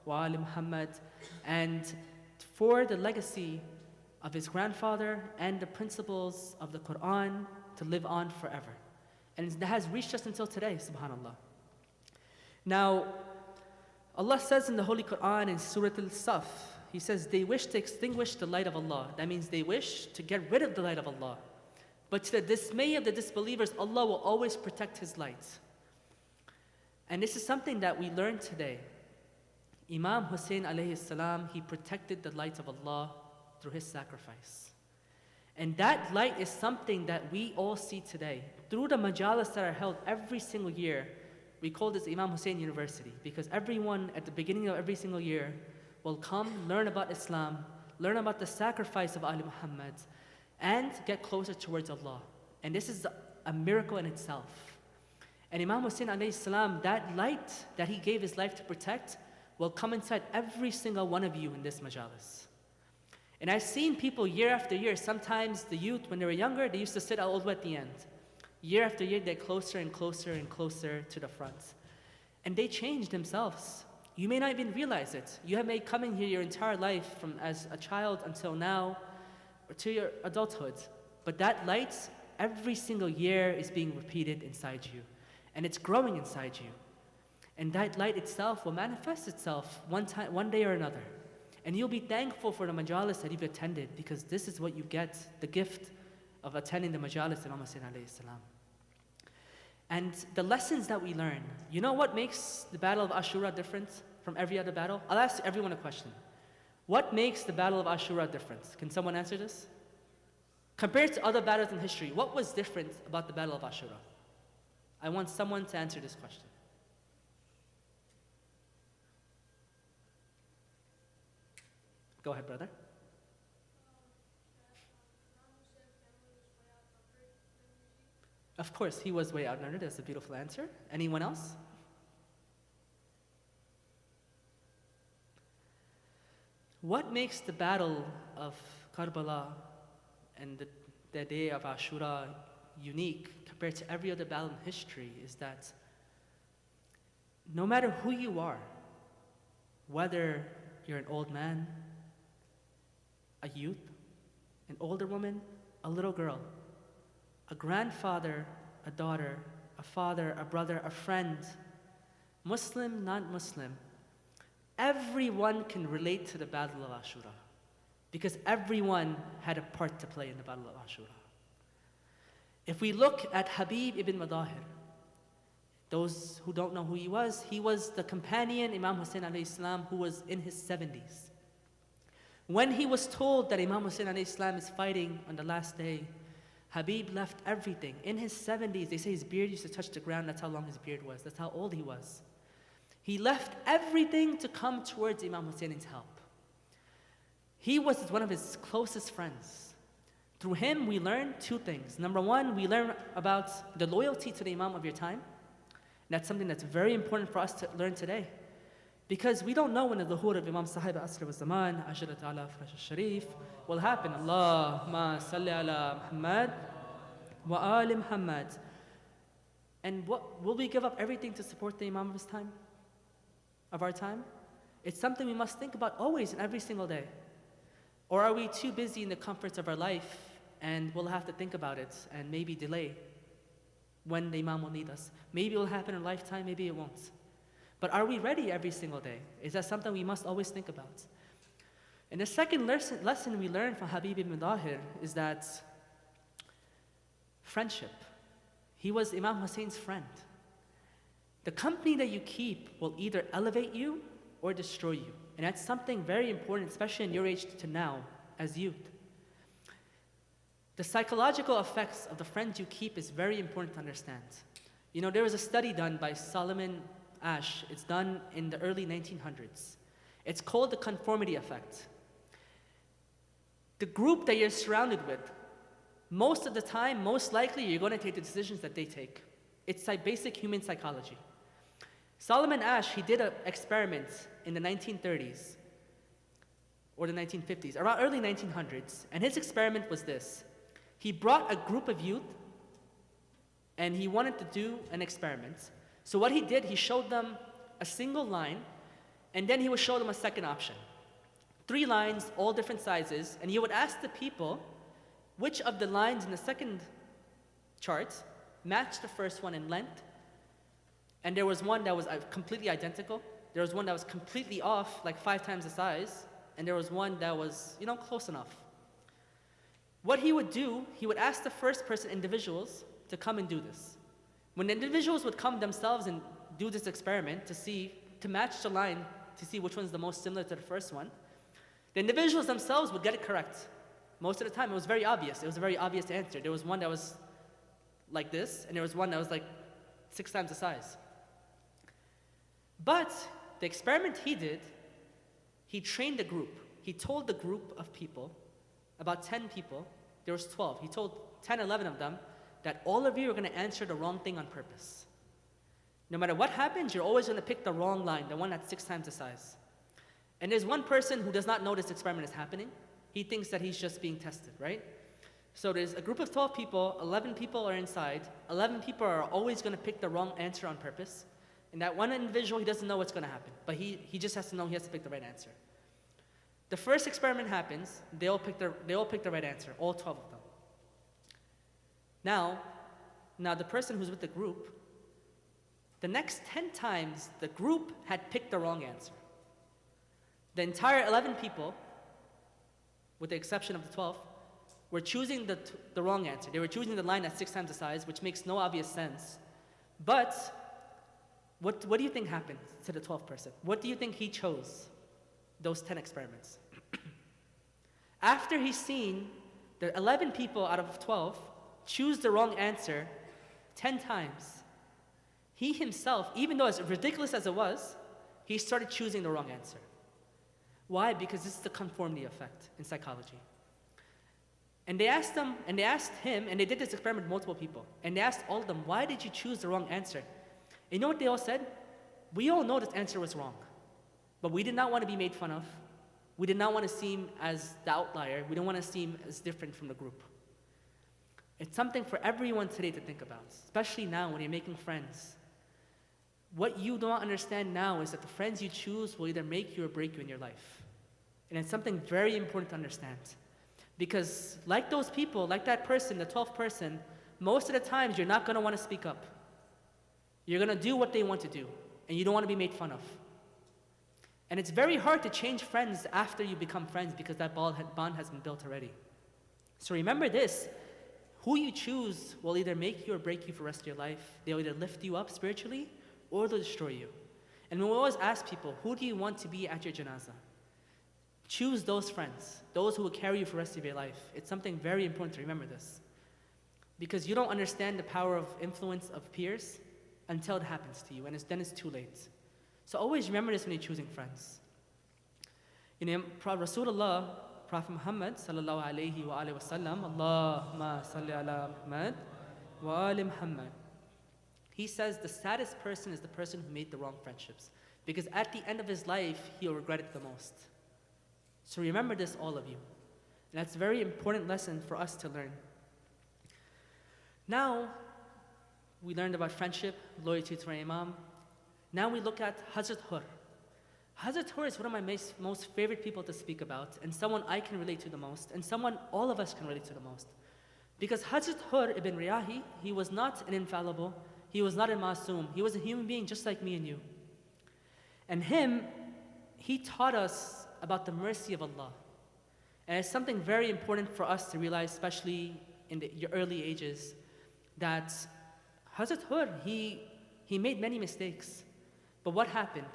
wa ali Muhammad, and for the legacy of his grandfather and the principles of the Quran to live on forever. And that has reached us until today, subhanAllah. Now, Allah says in the Holy Quran in Surah Al-Saf, He says they wish to extinguish the light of Allah. That means they wish to get rid of the light of Allah. But to the dismay of the disbelievers, Allah will always protect His light. And this is something that we learn today. Imam Hussein alayhi salam, he protected the light of Allah through his sacrifice. And that light is something that we all see today. Through the majalis that are held every single year, we call this Imam Hussein University, because everyone at the beginning of every single year will come, learn about Islam, learn about the sacrifice of Ali Muhammad, and get closer towards Allah. And this is a miracle in itself. And Imam Hussein alayhi salam, that light that he gave his life to protect will come inside every single one of you in this majalis. And I've seen people year after year, sometimes the youth, when they were younger, they used to sit all the way at the end. Year after year, they're closer and closer and closer to the front. And they change themselves. You may not even realize it. You have been coming here your entire life, from as a child until now, or to your adulthood. But that light, every single year, is being repeated inside you. And it's growing inside you. And that light itself will manifest itself one day or another. And you'll be thankful for the majalis that you've attended, because this is what you get, the gift of attending the majalis of Imam Hussein alayhi salam. And the lessons that we learn, you know what makes the Battle of Ashura different from every other battle? I'll ask everyone a question. What makes the Battle of Ashura different? Can someone answer this? Compared to other battles in history, what was different about the Battle of Ashura? I want someone to answer this question. Go ahead, brother. Of course, he was way outnumbered. That's a beautiful answer. Anyone else? What makes the battle of Karbala and the day of Ashura unique compared to every other battle in history is that no matter who you are, whether you're an old man, a youth, an older woman, a little girl, a grandfather, a daughter, a father, a brother, a friend, Muslim, non-Muslim, everyone can relate to the Battle of Ashura, because everyone had a part to play in the Battle of Ashura. If we look at Habib ibn Madahir, those who don't know who he was the companion Imam Hussein alayhi salam who was in his 70s. When he was told that Imam Hussein alayhi salam is fighting on the last day, Habib left everything. In his 70s, they say his beard used to touch the ground. That's how long his beard was. That's how old he was. He left everything to come towards Imam Hussein's help. He was one of his closest friends. Through him, we learn two things. Number one, we learn about the loyalty to the Imam of your time. That's something that's very important for us to learn today. Because we don't know when the dhuhr of Imam Sahib Asr wa Zaman, Asharat ala Farash al-Sharif, will happen. Allahumma salli ala Muhammad wa ali Muhammad. And will we give up everything to support the Imam of his time? Of our time? It's something we must think about always and every single day. Or are we too busy in the comforts of our life and we'll have to think about it and maybe delay when the Imam will need us? Maybe it will happen in a lifetime, maybe it won't. But are we ready every single day? Is that something we must always think about? And the second lesson we learn from Habib ibn Dahir is that friendship. He was Imam Hussein's friend. The company that you keep will either elevate you or destroy you. And that's something very important, especially in your age to now, as youth. The psychological effects of the friends you keep is very important to understand. You know, there was a study done by Solomon Asch. It's done in the early 1900s. It's called the conformity effect. The group that you're surrounded with, most of the time, most likely, you're going to take the decisions that they take. It's like basic human psychology. Solomon Asch, he did an experiment in the 1930s or the 1950s, around early 1900s, and his experiment was this. He brought a group of youth and he wanted to do an experiment. So what he did, he showed them a single line and then he would show them a second option. 3 lines, all different sizes, and he would ask the people which of the lines in the second chart matched the first one in length. And there was one that was completely identical. There was one that was completely off, like 5 times the size. And there was one that was, close enough. What he would do, he would ask the first person individuals to come and do this. When the individuals would come themselves and do this experiment to match the line, to see which one's the most similar to the first one, the individuals themselves would get it correct. Most of the time, it was very obvious. It was a very obvious answer. There was one that was like this, and there was one that was like 6 times the size. But the experiment he did, he trained a group. He told the group of people, about 10 people, there was 12. He told 10, 11 of them that all of you are going to answer the wrong thing on purpose. No matter what happens, you're always going to pick the wrong line, the one that's 6 times the size. And there's one person who does not know this experiment is happening. He thinks that he's just being tested, right? So there's a group of 12 people, 11 people are inside, 11 people are always going to pick the wrong answer on purpose. And that one individual, he doesn't know what's going to happen, but he just has to know he has to pick the right answer. The first experiment happens, they all pick the right answer, all 12 of them. Now the person who's with the group, the next 10 times, the group had picked the wrong answer. The entire 11 people, with the exception of the 12, were choosing the wrong answer. They were choosing the line at 6 times the size, which makes no obvious sense. But what do you think happened to the 12th person? What do you think he chose those 10 experiments? After he's seen the 11 people out of 12 choose the wrong answer 10 times, he himself, even though as ridiculous as it was, he started choosing the wrong answer. Why? Because this is the conformity effect in psychology. And they asked him, and they did this experiment with multiple people, and they asked all of them, why did you choose the wrong answer? And you know what they all said? We all know this answer was wrong, but we did not want to be made fun of. We did not want to seem as the outlier. We didn't want to seem as different from the group. It's something for everyone today to think about, especially now when you're making friends. What you don't understand now is that the friends you choose will either make you or break you in your life. And it's something very important to understand. Because like those people, like that person, the 12th person, most of the times you're not going to want to speak up. You're going to do what they want to do, and you don't want to be made fun of. And it's very hard to change friends after you become friends because that bond has been built already. So remember this, who you choose will either make you or break you for the rest of your life. They'll either lift you up spiritually or they'll destroy you. And we always ask people, who do you want to be at your janazah? Choose those friends, those who will carry you for the rest of your life. It's something very important to remember this. Because you don't understand the power of influence of peers until it happens to you, and then it's too late. So always remember this when you're choosing friends. Rasulullah, Prophet Muhammad sallallahu alayhi wa alayhi wa sallam, Allahumma salli ala Muhammad wa ali Muhammad. He says the saddest person is the person who made the wrong friendships. Because at the end of his life, he'll regret it the most. So remember this, all of you. And that's a very important lesson for us to learn. Now, we learned about friendship, loyalty to our Imam. Now we look at Hazrat Hur. Hazrat Hur is one of my most favorite people to speak about, and someone I can relate to the most, and someone all of us can relate to the most. Because Hazrat Hur ibn Riyahi, he was not an infallible, he was not a masoom, he was a human being just like me and you. And he taught us about the mercy of Allah. And it's something very important for us to realize, especially in your early ages, that Hazrat Hur, he made many mistakes. But what happened?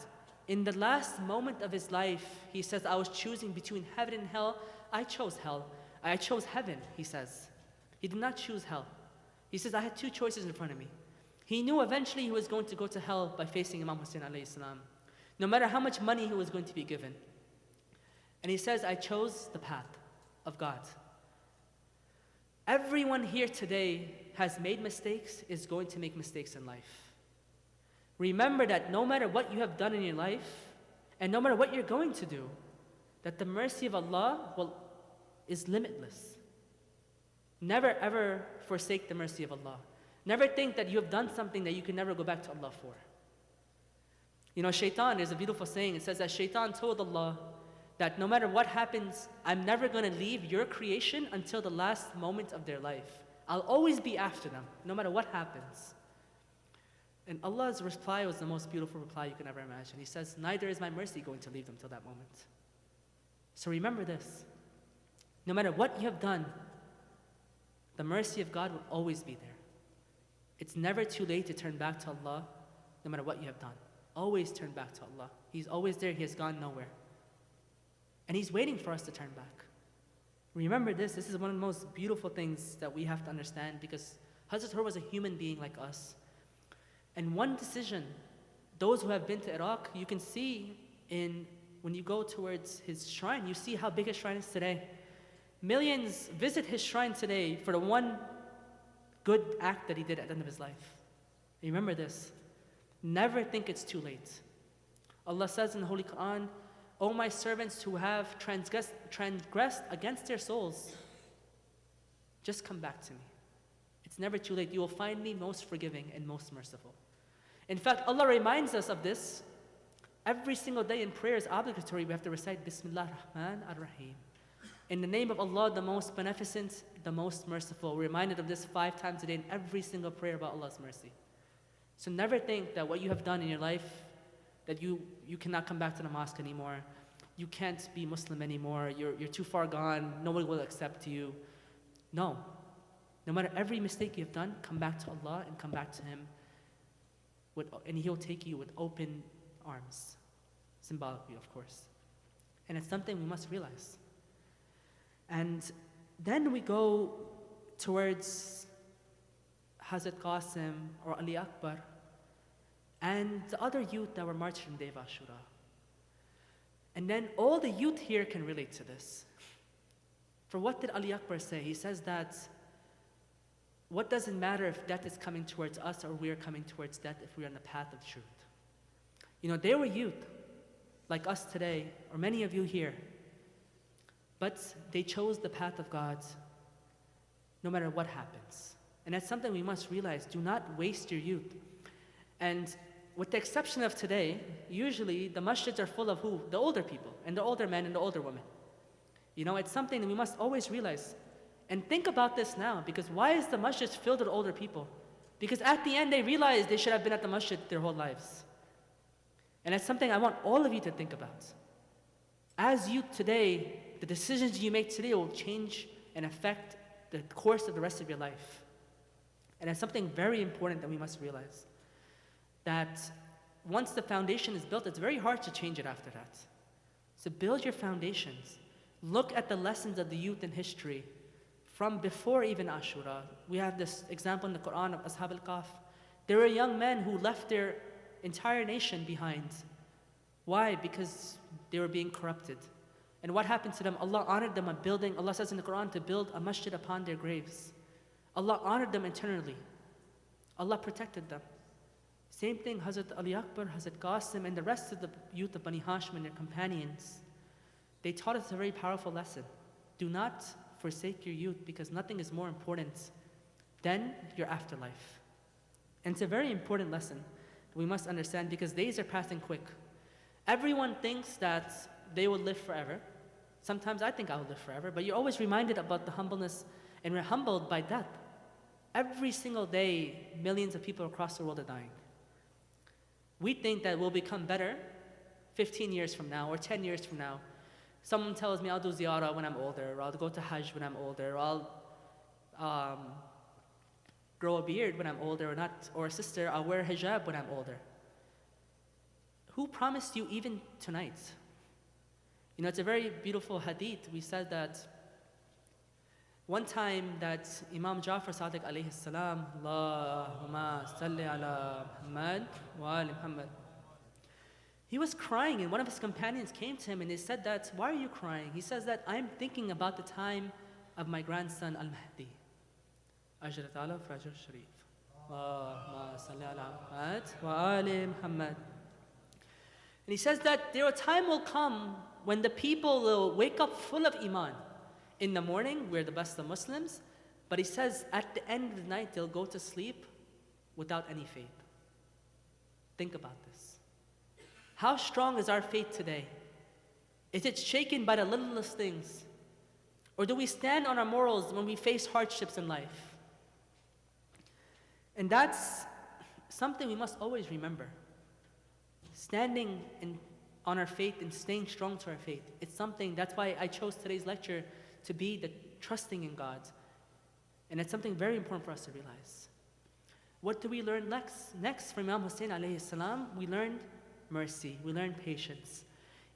In the last moment of his life, he says, I was choosing between heaven and hell. I chose hell. I chose heaven, he says. He did not choose hell. He says, I had two choices in front of me. He knew eventually he was going to go to hell by facing Imam Hussein alayhi salam, no matter how much money he was going to be given. And he says, I chose the path of God. Everyone here today has made mistakes, is going to make mistakes in life. Remember that no matter what you have done in your life, and no matter what you're going to do, that the mercy of Allah is limitless. Never ever forsake the mercy of Allah. Never think that you have done something that you can never go back to Allah for. You know, Shaitan, there's a beautiful saying. It says that Shaitan told Allah that no matter what happens, I'm never going to leave your creation until the last moment of their life. I'll always be after them, no matter what happens. And Allah's reply was the most beautiful reply you can ever imagine. He says, neither is my mercy going to leave them till that moment. So remember this. No matter what you have done, the mercy of God will always be there. It's never too late to turn back to Allah, no matter what you have done. Always turn back to Allah. He's always there. He has gone nowhere. And He's waiting for us to turn back. Remember this. This is one of the most beautiful things that we have to understand, because Hazrat Hur was a human being like us. And one decision, those who have been to Iraq, you can see when you go towards his shrine, you see how big his shrine is today. Millions visit his shrine today for the one good act that he did at the end of his life. Remember this. Never think it's too late. Allah says in the Holy Quran, O my servants who have transgressed against their souls, just come back to me. It's never too late. You will find me most forgiving and most merciful. In fact, Allah reminds us of this. Every single day in prayer is obligatory. We have to recite Bismillah ar-Rahman ar-Rahim. In the name of Allah, the most beneficent, the most merciful. We're reminded of this 5 times a day in every single prayer about Allah's mercy. So never think that what you have done in your life, that you cannot come back to the mosque anymore. You can't be Muslim anymore. You're too far gone. Nobody will accept you. No. No matter every mistake you've done, come back to Allah and come back to Him. And He'll take you with open arms. Symbolically, of course. And it's something we must realize. And then we go towards Hazrat Qasim or Ali Akbar and the other youth that were marched from Day of Ashura. And then all the youth here can relate to this. For what did Ali Akbar say? He says that what does it matter if death is coming towards us or we are coming towards death if we are on the path of truth? You know, they were youth like us today, or many of you here. But they chose the path of God no matter what happens. And that's something we must realize. Do not waste your youth. And with the exception of today, usually the masjids are full of who? The older people, and the older men and the older women. You know, it's something that we must always realize. And think about this now, because why is the masjid filled with older people? Because at the end they realize they should have been at the masjid their whole lives. And that's something I want all of you to think about. As youth today, the decisions you make today will change and affect the course of the rest of your life. And it's something very important that we must realize. That once the foundation is built, it's very hard to change it after that. So build your foundations. Look at the lessons of the youth in history from before even Ashura. We have this example in the Quran of Ashab al-Kahf. There were young men who left their entire nation behind. Why? Because they were being corrupted. And what happened to them? Allah honored them by building, Allah says in the Quran, to build a masjid upon their graves. Allah honored them eternally. Allah protected them. Same thing, Hazrat Ali Akbar, Hazrat Qasim, and the rest of the youth of Bani Hashim and their companions. They taught us a very powerful lesson. Do not forsake your youth, because nothing is more important than your afterlife. And it's a very important lesson that we must understand, because days are passing quick. Everyone thinks that they will live forever. Sometimes I think I will live forever, but you're always reminded about the humbleness, and we're humbled by death. Every single day, millions of people across the world are dying. We think that we'll become better 15 years from now or 10 years from now. Someone tells me I'll do ziyarah when I'm older, or I'll go to Hajj when I'm older, or I'll grow a beard when I'm older, or not, or a sister, I'll wear hijab when I'm older. Who promised you even tonight? You know, it's a very beautiful hadith. We said that one time that Imam Jafar Sadiq alayhi salam, Allahumma salli ala Muhammad wa ali Muhammad. He was crying, and one of his companions came to him and they said that, why are you crying? He says that, I'm thinking about the time of my grandson Al-Mahdi. Ajrat ala Fajr Sharif. Allahumma salli ala Muhammad wa ali Muhammad. And he says that a time will come when the people will wake up full of iman. In the morning, we're the best of Muslims, but he says at the end of the night, they'll go to sleep without any faith. Think about this. How strong is our faith today? Is it shaken by the littlest things? Or do we stand on our morals when we face hardships in life? And that's something we must always remember. Standing on our faith and staying strong to our faith. It's something, that's why I chose today's lecture to be the trusting in God. And it's something very important for us to realize. What do we learn next from Imam Hussein alayhi salam? We learned mercy, we learned patience.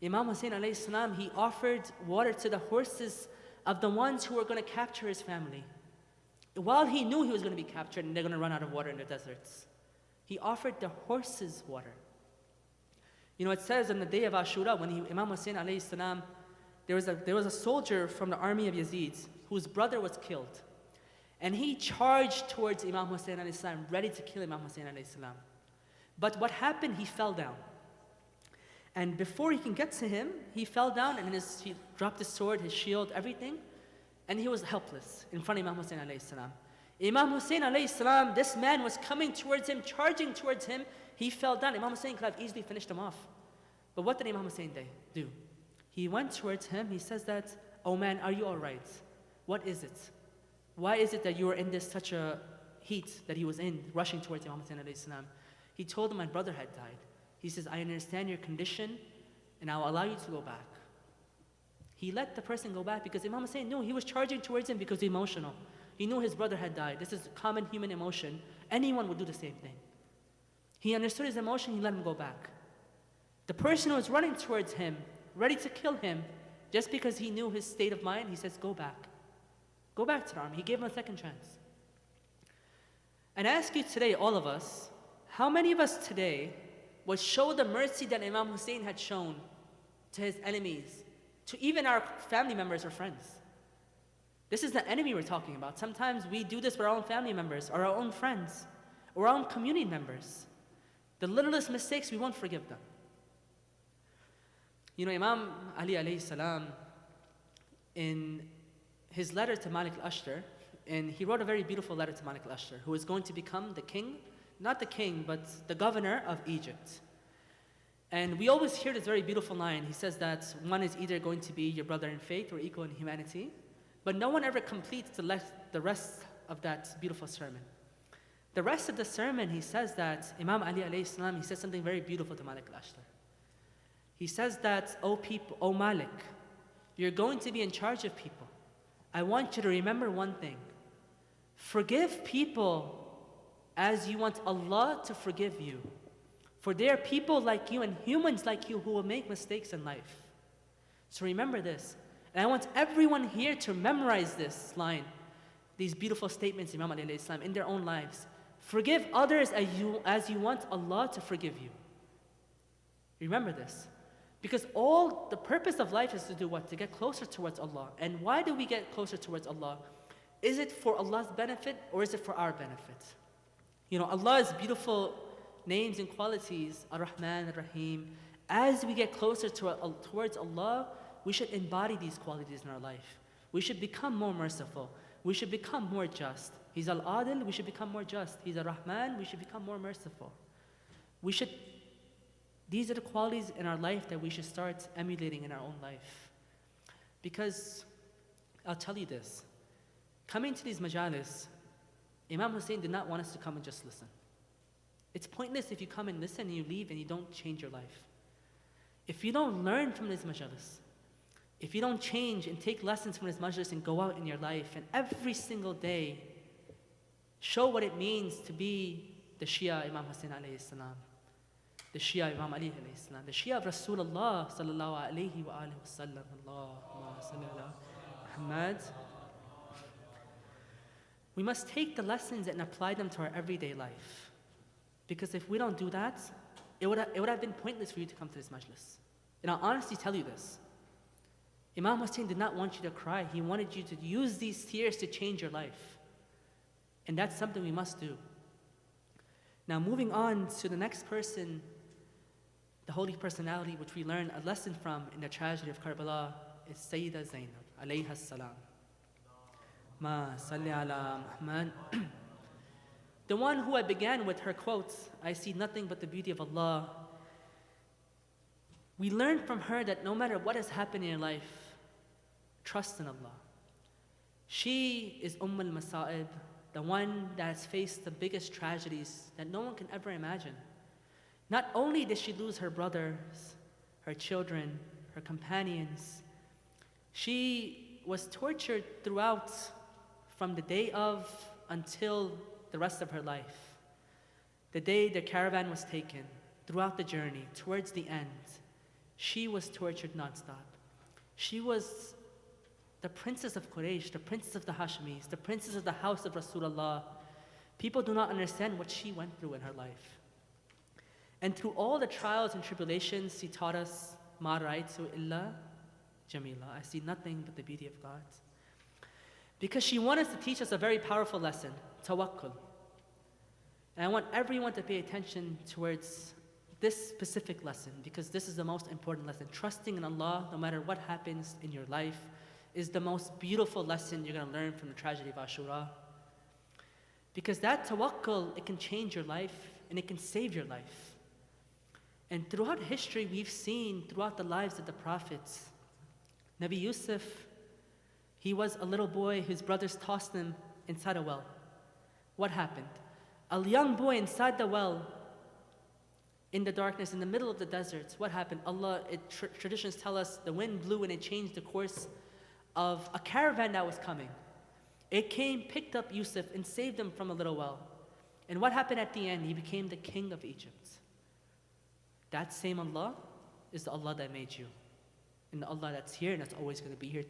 Imam Hussein alayhi salam, he offered water to the horses of the ones who were going to capture his family. While he knew he was going to be captured and they're going to run out of water in the deserts, he offered the horses water. You know, it says on the day of Ashura, when Imam Hussein alayhi salam, there was a soldier from the army of Yazid whose brother was killed. And he charged towards Imam Hussein alayhi salam, ready to kill Imam Hussein alayhi salam. But what happened, he fell down. And before he can get to him, he fell down and he dropped his sword, his shield, everything. And he was helpless in front of Imam Hussein alayhi salam. Imam Hussein alayhi salam, this man was coming towards him, charging towards him. He fell down. Imam Hussein could have easily finished him off. But what did Imam Hussein do? He went towards him. He says that, oh man, are you all right? What is it? Why is it that you were in such a heat that he was in, rushing towards Imam Hussein alayhi salam? He told him, my brother had died. He says, I understand your condition, and I will allow you to go back. He let the person go back because Imam Hussein knew he was charging towards him because he was emotional. He knew his brother had died. This is common human emotion. Anyone would do the same thing. He understood his emotion, he let him go back. The person who was running towards him, ready to kill him, just because he knew his state of mind, he says, go back. Go back to the army. He gave him a second chance. And I ask you today, all of us, how many of us today would show the mercy that Imam Hussein had shown to his enemies, to even our family members or friends? This is the enemy we're talking about. Sometimes we do this with our own family members, or our own friends, or our own community members. The littlest mistakes, we won't forgive them. You know, Imam Ali alayhi salam, in his letter to Malik al-Ashtar, and he wrote a very beautiful letter to Malik al-Ashtar, who is going to become the king, not the king, but the governor of Egypt. And we always hear this very beautiful line. He says that one is either going to be your brother in faith or equal in humanity, but no one ever completes the rest of that beautiful sermon. The rest of the sermon, he says that Imam Ali alayhi salam, he says something very beautiful to Malik al-Ashtar. He says that, O Malik, you're going to be in charge of people. I want you to remember one thing. Forgive people as you want Allah to forgive you. For there are people like you and humans like you who will make mistakes in life. So remember this. And I want everyone here to memorize this line, these beautiful statements Imam Ali alayhi salam in their own lives. Forgive others as you want Allah to forgive you. Remember this. Because all the purpose of life is to do what? To get closer towards Allah. And why do we get closer towards Allah? Is it for Allah's benefit or is it for our benefit? You know, Allah's beautiful names and qualities, Ar-Rahman, Ar-Rahim, as we get closer towards Allah, we should embody these qualities in our life. We should become more merciful. We should become more just. He's Al-Adil, we should become more just. He's Ar-Rahman, we should become more merciful. We should These are the qualities in our life that we should start emulating in our own life. Because I'll tell you this, coming to these majalis, Imam Hussein did not want us to come and just listen. It's pointless if you come and listen and you leave and you don't change your life. If you don't learn from this majalis, if you don't change and take lessons from this majlis and go out in your life and every single day show what it means to be the Shia Imam Hussein alayhi salam, the Shia Imam Ali alayhi salam, the Shia of Rasulullah sallallahu alayhi wa alihi wa sallam, Allahumma salli ala Muhammad. We must take the lessons and apply them to our everyday life. Because if we don't do that, it would have been pointless for you to come to this majlis. And I'll honestly tell you this. Imam Hussein did not want you to cry. He wanted you to use these tears to change your life. And that's something we must do. Now moving on to the next person, the holy personality which we learn a lesson from in the tragedy of Karbala is Sayyida Zainab, alayha salam. Ma salli ala Muhammad. The one who I began with her quotes, I see nothing but the beauty of Allah. We learn from her that no matter what has happened in your life, trust in Allah. She is al-Masa'ib, the one that has faced the biggest tragedies that no one can ever imagine. Not only did she lose her brothers, her children, her companions, she was tortured throughout from the day of until the rest of her life. The day the caravan was taken, throughout the journey, towards the end, she was tortured nonstop. She was the princess of Quraysh, the princess of the Hashimis, the princess of the house of Rasulullah. People do not understand what she went through in her life. And through all the trials and tribulations, she taught us, Ma ra'aytu illa jamila. I see nothing but the beauty of God. Because she wanted to teach us a very powerful lesson, tawakkul. And I want everyone to pay attention towards this specific lesson, because this is the most important lesson. Trusting in Allah, no matter what happens in your life, is the most beautiful lesson you're going to learn from the tragedy of Ashura. Because that tawakkul, it can change your life and it can save your life. And throughout history, we've seen throughout the lives of the prophets, Nabi Yusuf, he was a little boy, his brothers tossed him inside a well. What happened? A young boy inside the well, in the darkness, in the middle of the desert. What happened? Traditions tell us the wind blew and it changed the course of a caravan that was coming. It came, picked up Yusuf and saved him from a little well. And what happened at the end? He became the king of Egypt. That same Allah is the Allah that made you. And the Allah that's here and that's always going to be here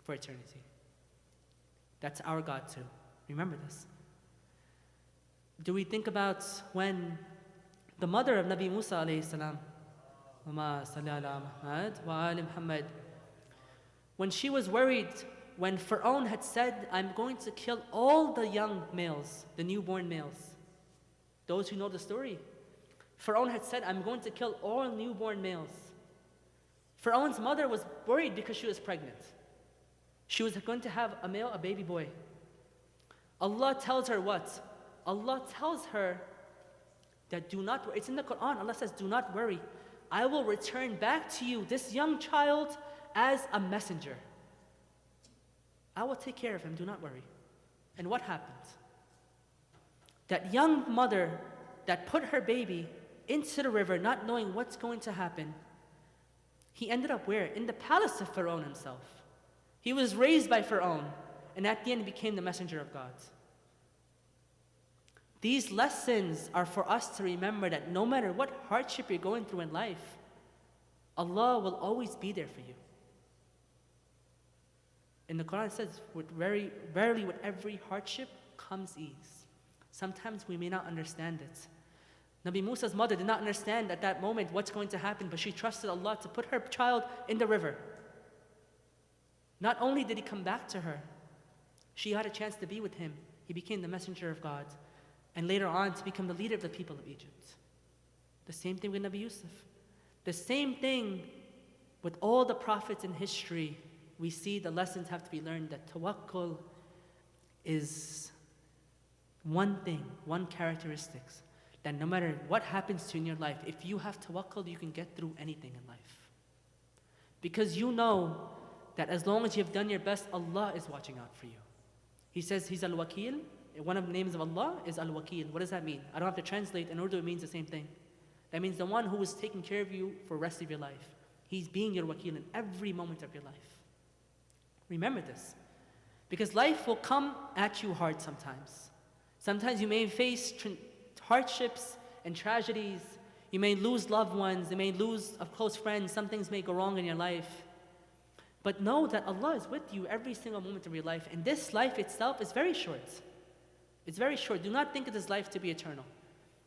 for eternity. That's our God too. Remember this. Do we think about when the mother of Nabi Musa alayhi salam, Muhammad, when she was worried, when Pharaoh had said, I'm going to kill all the young males, the newborn males. Those who know the story. Pharaoh had said, I'm going to kill all newborn males. Pharaoh's mother was worried because she was pregnant. She was going to have a baby boy. Allah tells her what? Allah tells her that do not worry. It's in the Quran. Allah says, do not worry. I will return back to you this young child as a messenger. I will take care of him, do not worry. And what happened? That young mother that put her baby into the river, not knowing what's going to happen, he ended up where? In the palace of Pharaoh himself. He was raised by Pharaoh, and at the end became the messenger of God. These lessons are for us to remember that no matter what hardship you're going through in life, Allah will always be there for you. In the Quran it says, verily with every hardship comes ease. Sometimes we may not understand it. Nabi Musa's mother did not understand at that moment what's going to happen, but she trusted Allah to put her child in the river. Not only did he come back to her, she had a chance to be with him. He became the messenger of God. And later on to become the leader of the people of Egypt. The same thing with Nabi Yusuf. The same thing with all the prophets in history. We see the lessons have to be learned that tawakkul is one thing, one characteristic that no matter what happens to you in your life, if you have tawakkul, you can get through anything in life. Because you know that as long as you've done your best, Allah is watching out for you. He says He's Al-Wakil. One of the names of Allah is Al-Wakil. What does that mean? I don't have to translate. In Urdu, it means the same thing. That means the one who is taking care of you for the rest of your life. He's being your wakil in every moment of your life. Remember this. Because life will come at you hard sometimes. Sometimes you may face hardships and tragedies. You may lose loved ones. You may lose a close friend. Some things may go wrong in your life. But know that Allah is with you every single moment of your life. And this life itself is very short. It's very short. Do not think of this life to be eternal.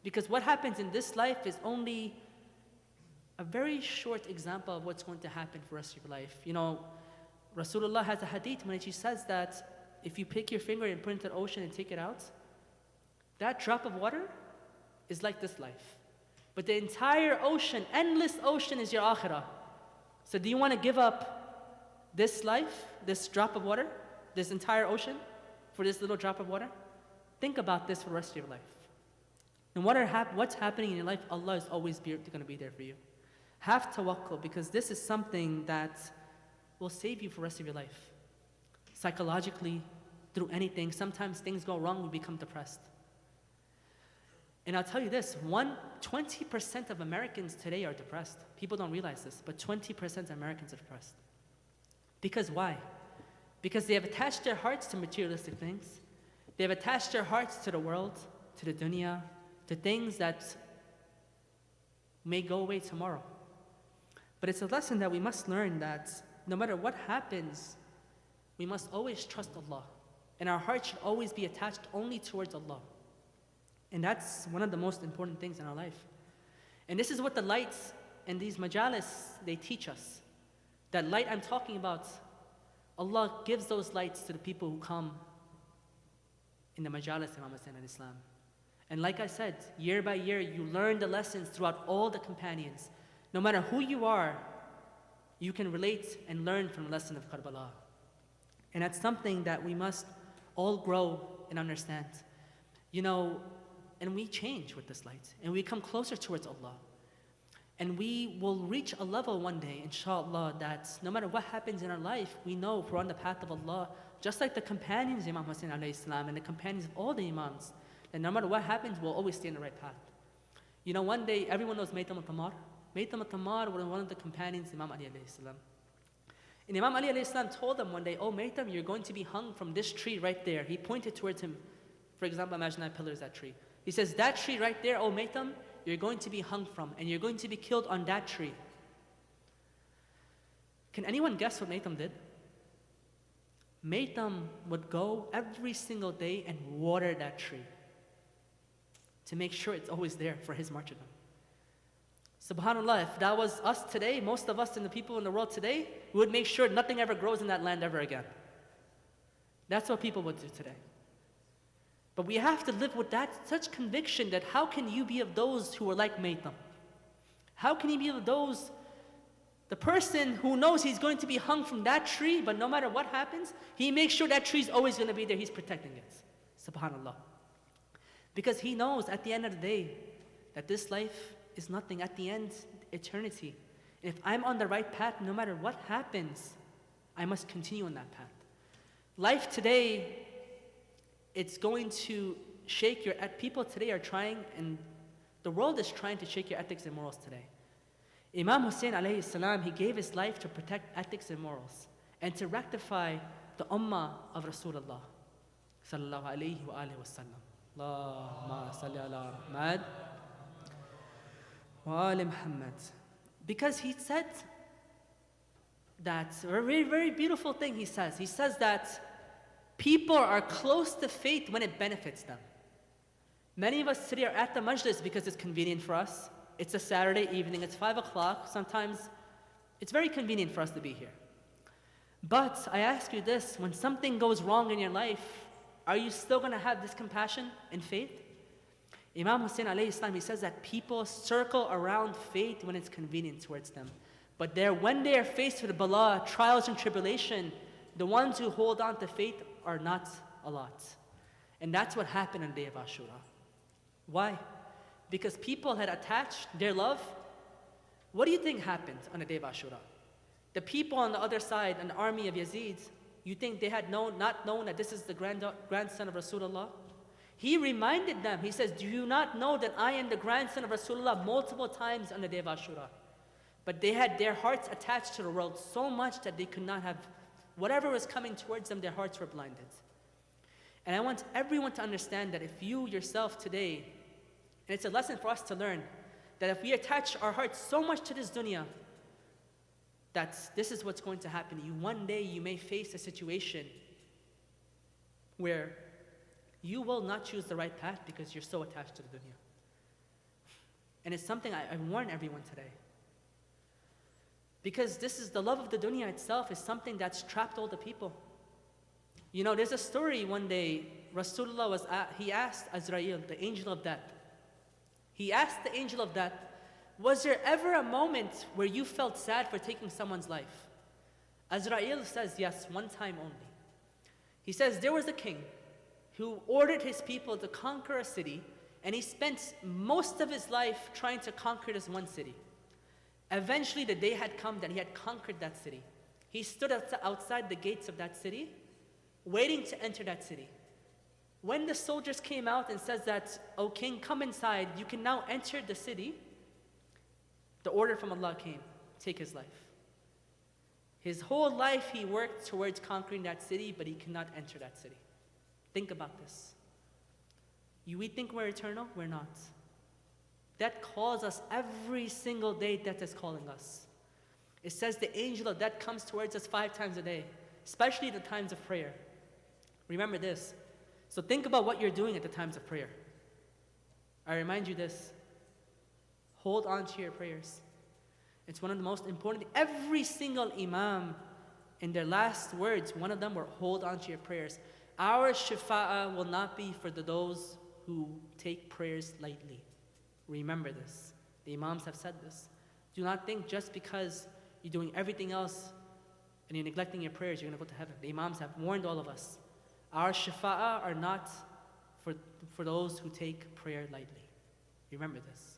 Because what happens in this life is only a very short example of what's going to happen for the rest of your life. You know, Rasulullah has a hadith when she says that if you pick your finger and put it into the ocean and take it out, that drop of water is like this life. But the entire ocean, endless ocean, is your akhirah. So do you want to give up this life, this drop of water, this entire ocean, for this little drop of water? Think about this for the rest of your life. No matter what's happening in your life, Allah is always going to be there for you. Have tawakkul, because this is something that will save you for the rest of your life. Psychologically, through anything, sometimes things go wrong, we become depressed. And I'll tell you this, 20% of Americans today are depressed. People don't realize this, but 20% of Americans are depressed. Because why? Because they have attached their hearts to materialistic things. They have attached their hearts to the world, to the dunya, to things that may go away tomorrow. But it's a lesson that we must learn, that no matter what happens, we must always trust Allah. And our heart should always be attached only towards Allah. And that's one of the most important things in our life. And this is what the lights and these majalis, they teach us. That light I'm talking about, Allah gives those lights to the people who come in the majalis Imam Hussain al Islam. And like I said, year by year, you learn the lessons throughout all the companions. No matter who you are, you can relate and learn from the lesson of Karbala. And that's something that we must all grow and understand. You know, and we change with this light. And we come closer towards Allah. And we will reach a level one day, inshallah, that no matter what happens in our life, we know if we're on the path of Allah, just like the companions of Imam Hussain alayhi salam and the companions of all the Imams, that no matter what happens, we'll always stay on the right path. You know, one day, everyone knows Maytham al-Tamar. Maytham al-Tamar was one of the companions of Imam Ali alayhi salam. And Imam Ali alayhi salam told them one day, "Oh Maytham, you're going to be hung from this tree right there." He pointed towards him. For example, imagine that pillar is that tree. He says, "That tree right there, oh Maytham, you're going to be hung from, and you're going to be killed on that tree." Can anyone guess what Maytham did? Maytham would go every single day and water that tree to make sure it's always there for his martyrdom. SubhanAllah, if that was us today, most of us and the people in the world today, we would make sure nothing ever grows in that land ever again. That's what people would do today. But we have to live with that such conviction that how can you be of those who are like Maytham? How can you be of those, the person who knows he's going to be hung from that tree, but no matter what happens, he makes sure that tree's always going to be there, he's protecting it. SubhanAllah. Because he knows at the end of the day that this life is nothing. At the end, eternity. And if I'm on the right path, no matter what happens, I must continue on that path. Life today, it's going to shake your, people today are trying, and the world is trying to shake your ethics and morals today. Imam Hussain alayhi salam, he gave his life to protect ethics and morals and to rectify the ummah of Rasulullah sallallahu alayhi wa alihi wa sallam. Allahumma salli ala Muhammad wa ali Muhammad. Because he said that, a very, very beautiful thing he says. He says that people are close to faith when it benefits them. Many of us today are at the Majlis because it's convenient for us. It's a Saturday evening, it's 5 o'clock. Sometimes it's very convenient for us to be here. But I ask you this, when something goes wrong in your life, are you still going to have this compassion and faith? Imam Hussain alayhi salam, he says that people circle around faith when it's convenient towards them. But when they are faced with bala, trials and tribulation, the ones who hold on to faith are not a lot. And that's what happened on the day of Ashura. Why? because people had attached their love. What do you think happened on the day of Ashura? The people on the other side, an army of Yazid, you think they had not known that this is the grandson of Rasulullah? He reminded them, he says, do you not know that I am the grandson of Rasulullah multiple times on the day of Ashura? But they had their hearts attached to the world so much that they could not have, whatever was coming towards them, their hearts were blinded. And I want everyone to understand that if you yourself today, and it's a lesson for us to learn, that if we attach our hearts so much to this dunya, that this is what's going to happen to you. One day you may face a situation where you will not choose the right path because you're so attached to the dunya. And it's something I warn everyone today. Because this is the love of the dunya itself is something that's trapped all the people. You know, there's a story one day, Rasulullah he asked Azrael, the angel of death. He asked the angel of death, was there ever a moment where you felt sad for taking someone's life? Azrael says, yes, one time only. He says, there was a king who ordered his people to conquer a city, and he spent most of his life trying to conquer this one city. Eventually, the day had come that he had conquered that city. He stood outside the gates of that city, waiting to enter that city. When the soldiers came out and said that, "O king, come inside, you can now enter the city," the order from Allah came, take his life. His whole life he worked towards conquering that city, but he cannot enter that city. Think about this. We think we're eternal, we're not. Death calls us every single day, death is calling us. It says the angel of death comes towards us 5 times a day, especially the times of prayer. Remember this. So think about what you're doing at the times of prayer. I remind you this. Hold on to your prayers. It's one of the most important. Every single imam, in their last words, one of them were, hold on to your prayers. Our shafa'ah will not be for those who take prayers lightly. Remember this. The imams have said this. Do not think just because you're doing everything else and you're neglecting your prayers, you're going to go to heaven. The imams have warned all of us. Our shafa'ah are not for those who take prayer lightly. Remember this.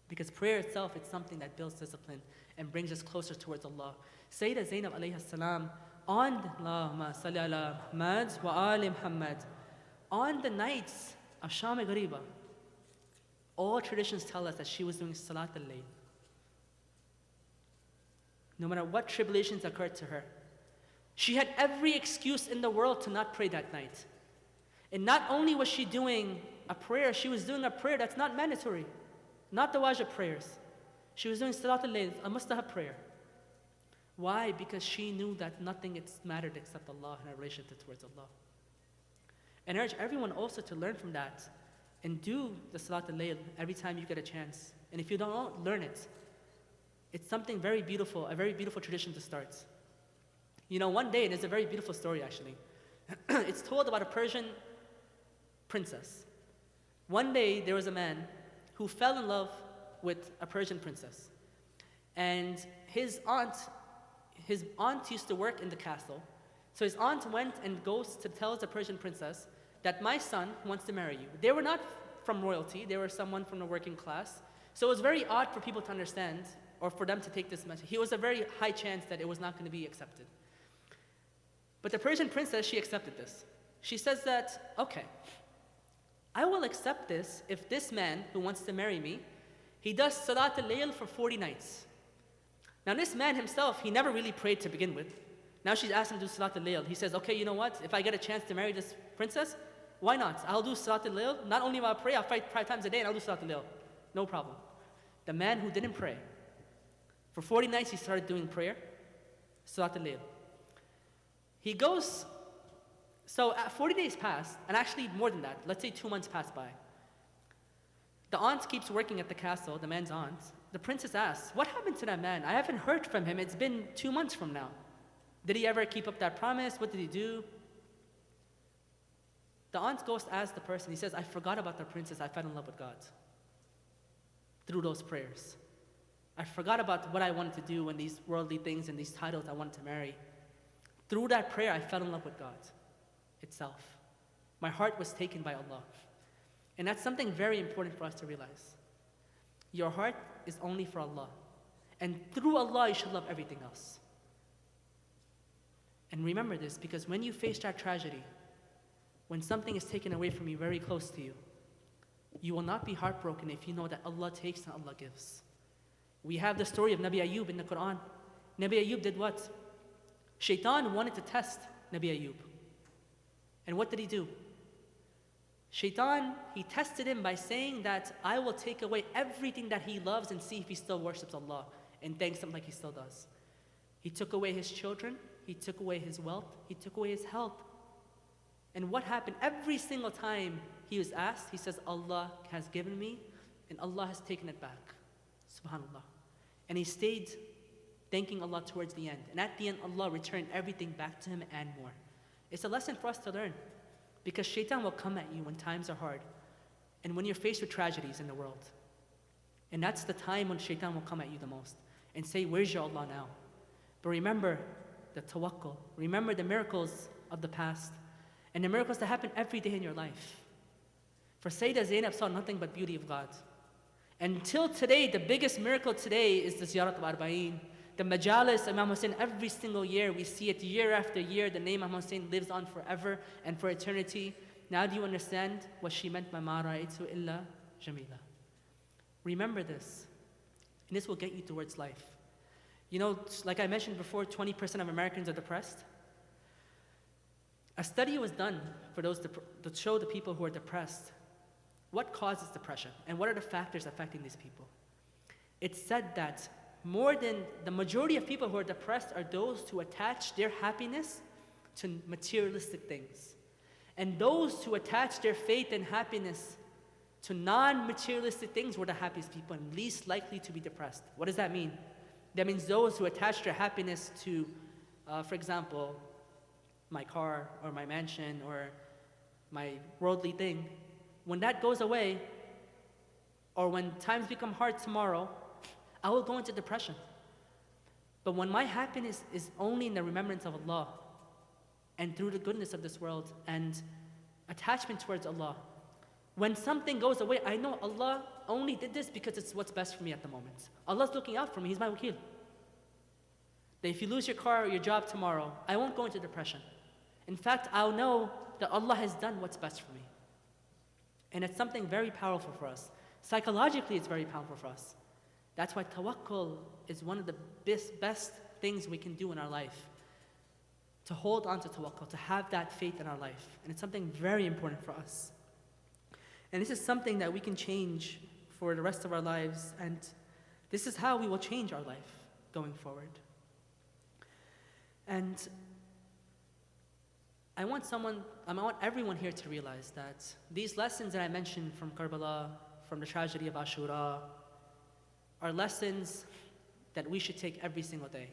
Because prayer itself is something that builds discipline and brings us closer towards Allah. Sayyidah Zainab alayhi salam, on Allahumma salli ala Muhammad wa ali Muhammad, on the nights of Sham-e Ghariba, all traditions tell us that she was doing Salat al-Layl. No matter what tribulations occurred to her, she had every excuse in the world to not pray that night. And not only was she doing a prayer, she was doing a prayer that's not mandatory, not the wajib prayers. She was doing Salat al-Layl, a mustahab prayer. Why? Because she knew that nothing mattered except Allah and her relationship towards Allah. And I urge everyone also to learn from that and do the Salat al-Layl every time you get a chance. And if you don't, learn it. It's something very beautiful, a very beautiful tradition to start. You know, one day, there's a very beautiful story actually. It's told about a Persian princess. One day, there was a man who fell in love with a Persian princess. And his aunt used to work in the castle. So his aunt went and tells the Persian princess that my son wants to marry you. They were not from royalty, they were someone from the working class. So it was very odd for people to understand or for them to take this message. He was a very high chance that it was not going to be accepted. But the Persian princess, she accepted this. She says that, okay, I will accept this if this man who wants to marry me, he does Salat al-Layl for 40 nights. Now this man himself, he never really prayed to begin with. Now she's asked him to do Salat al-Layl. He says, okay, you know what? If I get a chance to marry this princess, why not? I'll do Salat al-Layl. Not only will I pray, I'll fight 5 times a day and I'll do Salat al-Layl. No problem. The man who didn't pray, for 40 nights he started doing prayer, Salat al-Layl. He goes, so 40 days passed, and actually more than that, let's say 2 months passed by. The aunt keeps working at the castle, the man's aunt. The princess asks, what happened to that man? I haven't heard from him. It's been 2 months from now. Did he ever keep up that promise? What did he do? The aunt goes to ask the person. He says, I forgot about the princess. I fell in love with God through those prayers. I forgot about what I wanted to do and these worldly things and these titles I wanted to marry. Through that prayer, I fell in love with God itself. My heart was taken by Allah. And that's something very important for us to realize. Your heart is only for Allah. And through Allah, you should love everything else. And remember this, because when you face that tragedy, when something is taken away from you very close to you, you will not be heartbroken if you know that Allah takes and Allah gives. We have the story of Nabi Ayub in the Quran. Nabi Ayub did what? Shaitan wanted to test Nabi Ayub. And what did he do? Shaitan, he tested him by saying that I will take away everything that he loves and see if he still worships Allah and thanks him like he still does. He took away his children, he took away his wealth, he took away his health. And what happened? Every single time he was asked, he says, Allah has given me and Allah has taken it back. SubhanAllah. And he stayed thanking Allah towards the end. And at the end, Allah returned everything back to him and more. It's a lesson for us to learn. Because shaitan will come at you when times are hard. And when you're faced with tragedies in the world. And that's the time when shaitan will come at you the most. And say, where's your Allah now? But remember the tawakkul. Remember the miracles of the past. And the miracles that happen every day in your life. For Sayyidah Zainab saw nothing but beauty of God. Until today, the biggest miracle today is the Ziyarat of Arba'een. The Majlis, Imam Hussein, every single year, we see it year after year, the name Imam Hussein lives on forever and for eternity. Now do you understand what she meant by Ma ra'aytu illa jamila? Remember this, and this will get you towards life. You know, like I mentioned before, 20% of Americans are depressed. A study was done for those to show the people who are depressed what causes depression and what are the factors affecting these people. It said that more than the majority of people who are depressed are those who attach their happiness to materialistic things. And those who attach their faith and happiness to non-materialistic things were the happiest people and least likely to be depressed. What does that mean? That means those who attach their happiness to, for example, my car or my mansion or my worldly thing, when that goes away, or when times become hard tomorrow, I will go into depression. But when my happiness is only in the remembrance of Allah and through the goodness of this world and attachment towards Allah, when something goes away, I know Allah only did this because it's what's best for me at the moment. Allah's looking out for me, He's my wakil. That if you lose your car or your job tomorrow, I won't go into depression. In fact, I'll know that Allah has done what's best for me. And it's something very powerful for us. Psychologically, it's very powerful for us. That's why tawakkul is one of the best things we can do in our life. To hold on to tawakkul, to have that faith in our life. And it's something very important for us. And this is something that we can change for the rest of our lives. And this is how we will change our life going forward. And I want everyone here to realize that these lessons that I mentioned from Karbala, from the tragedy of Ashura, are lessons that we should take every single day.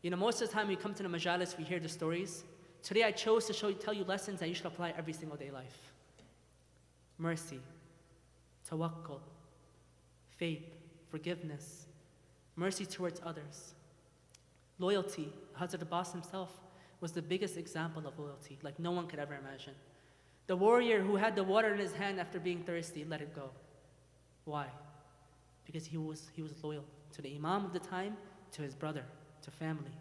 You know, most of the time we come to the Majlis, we hear the stories. Today I chose to tell you lessons that you should apply every single day life. Mercy, tawakkul, faith, forgiveness, mercy towards others, loyalty. Hazrat Abbas himself was the biggest example of loyalty, like no one could ever imagine. The warrior who had the water in his hand after being thirsty, let it go. Why? Because he was loyal to the Imam of the time, to his brother, to family.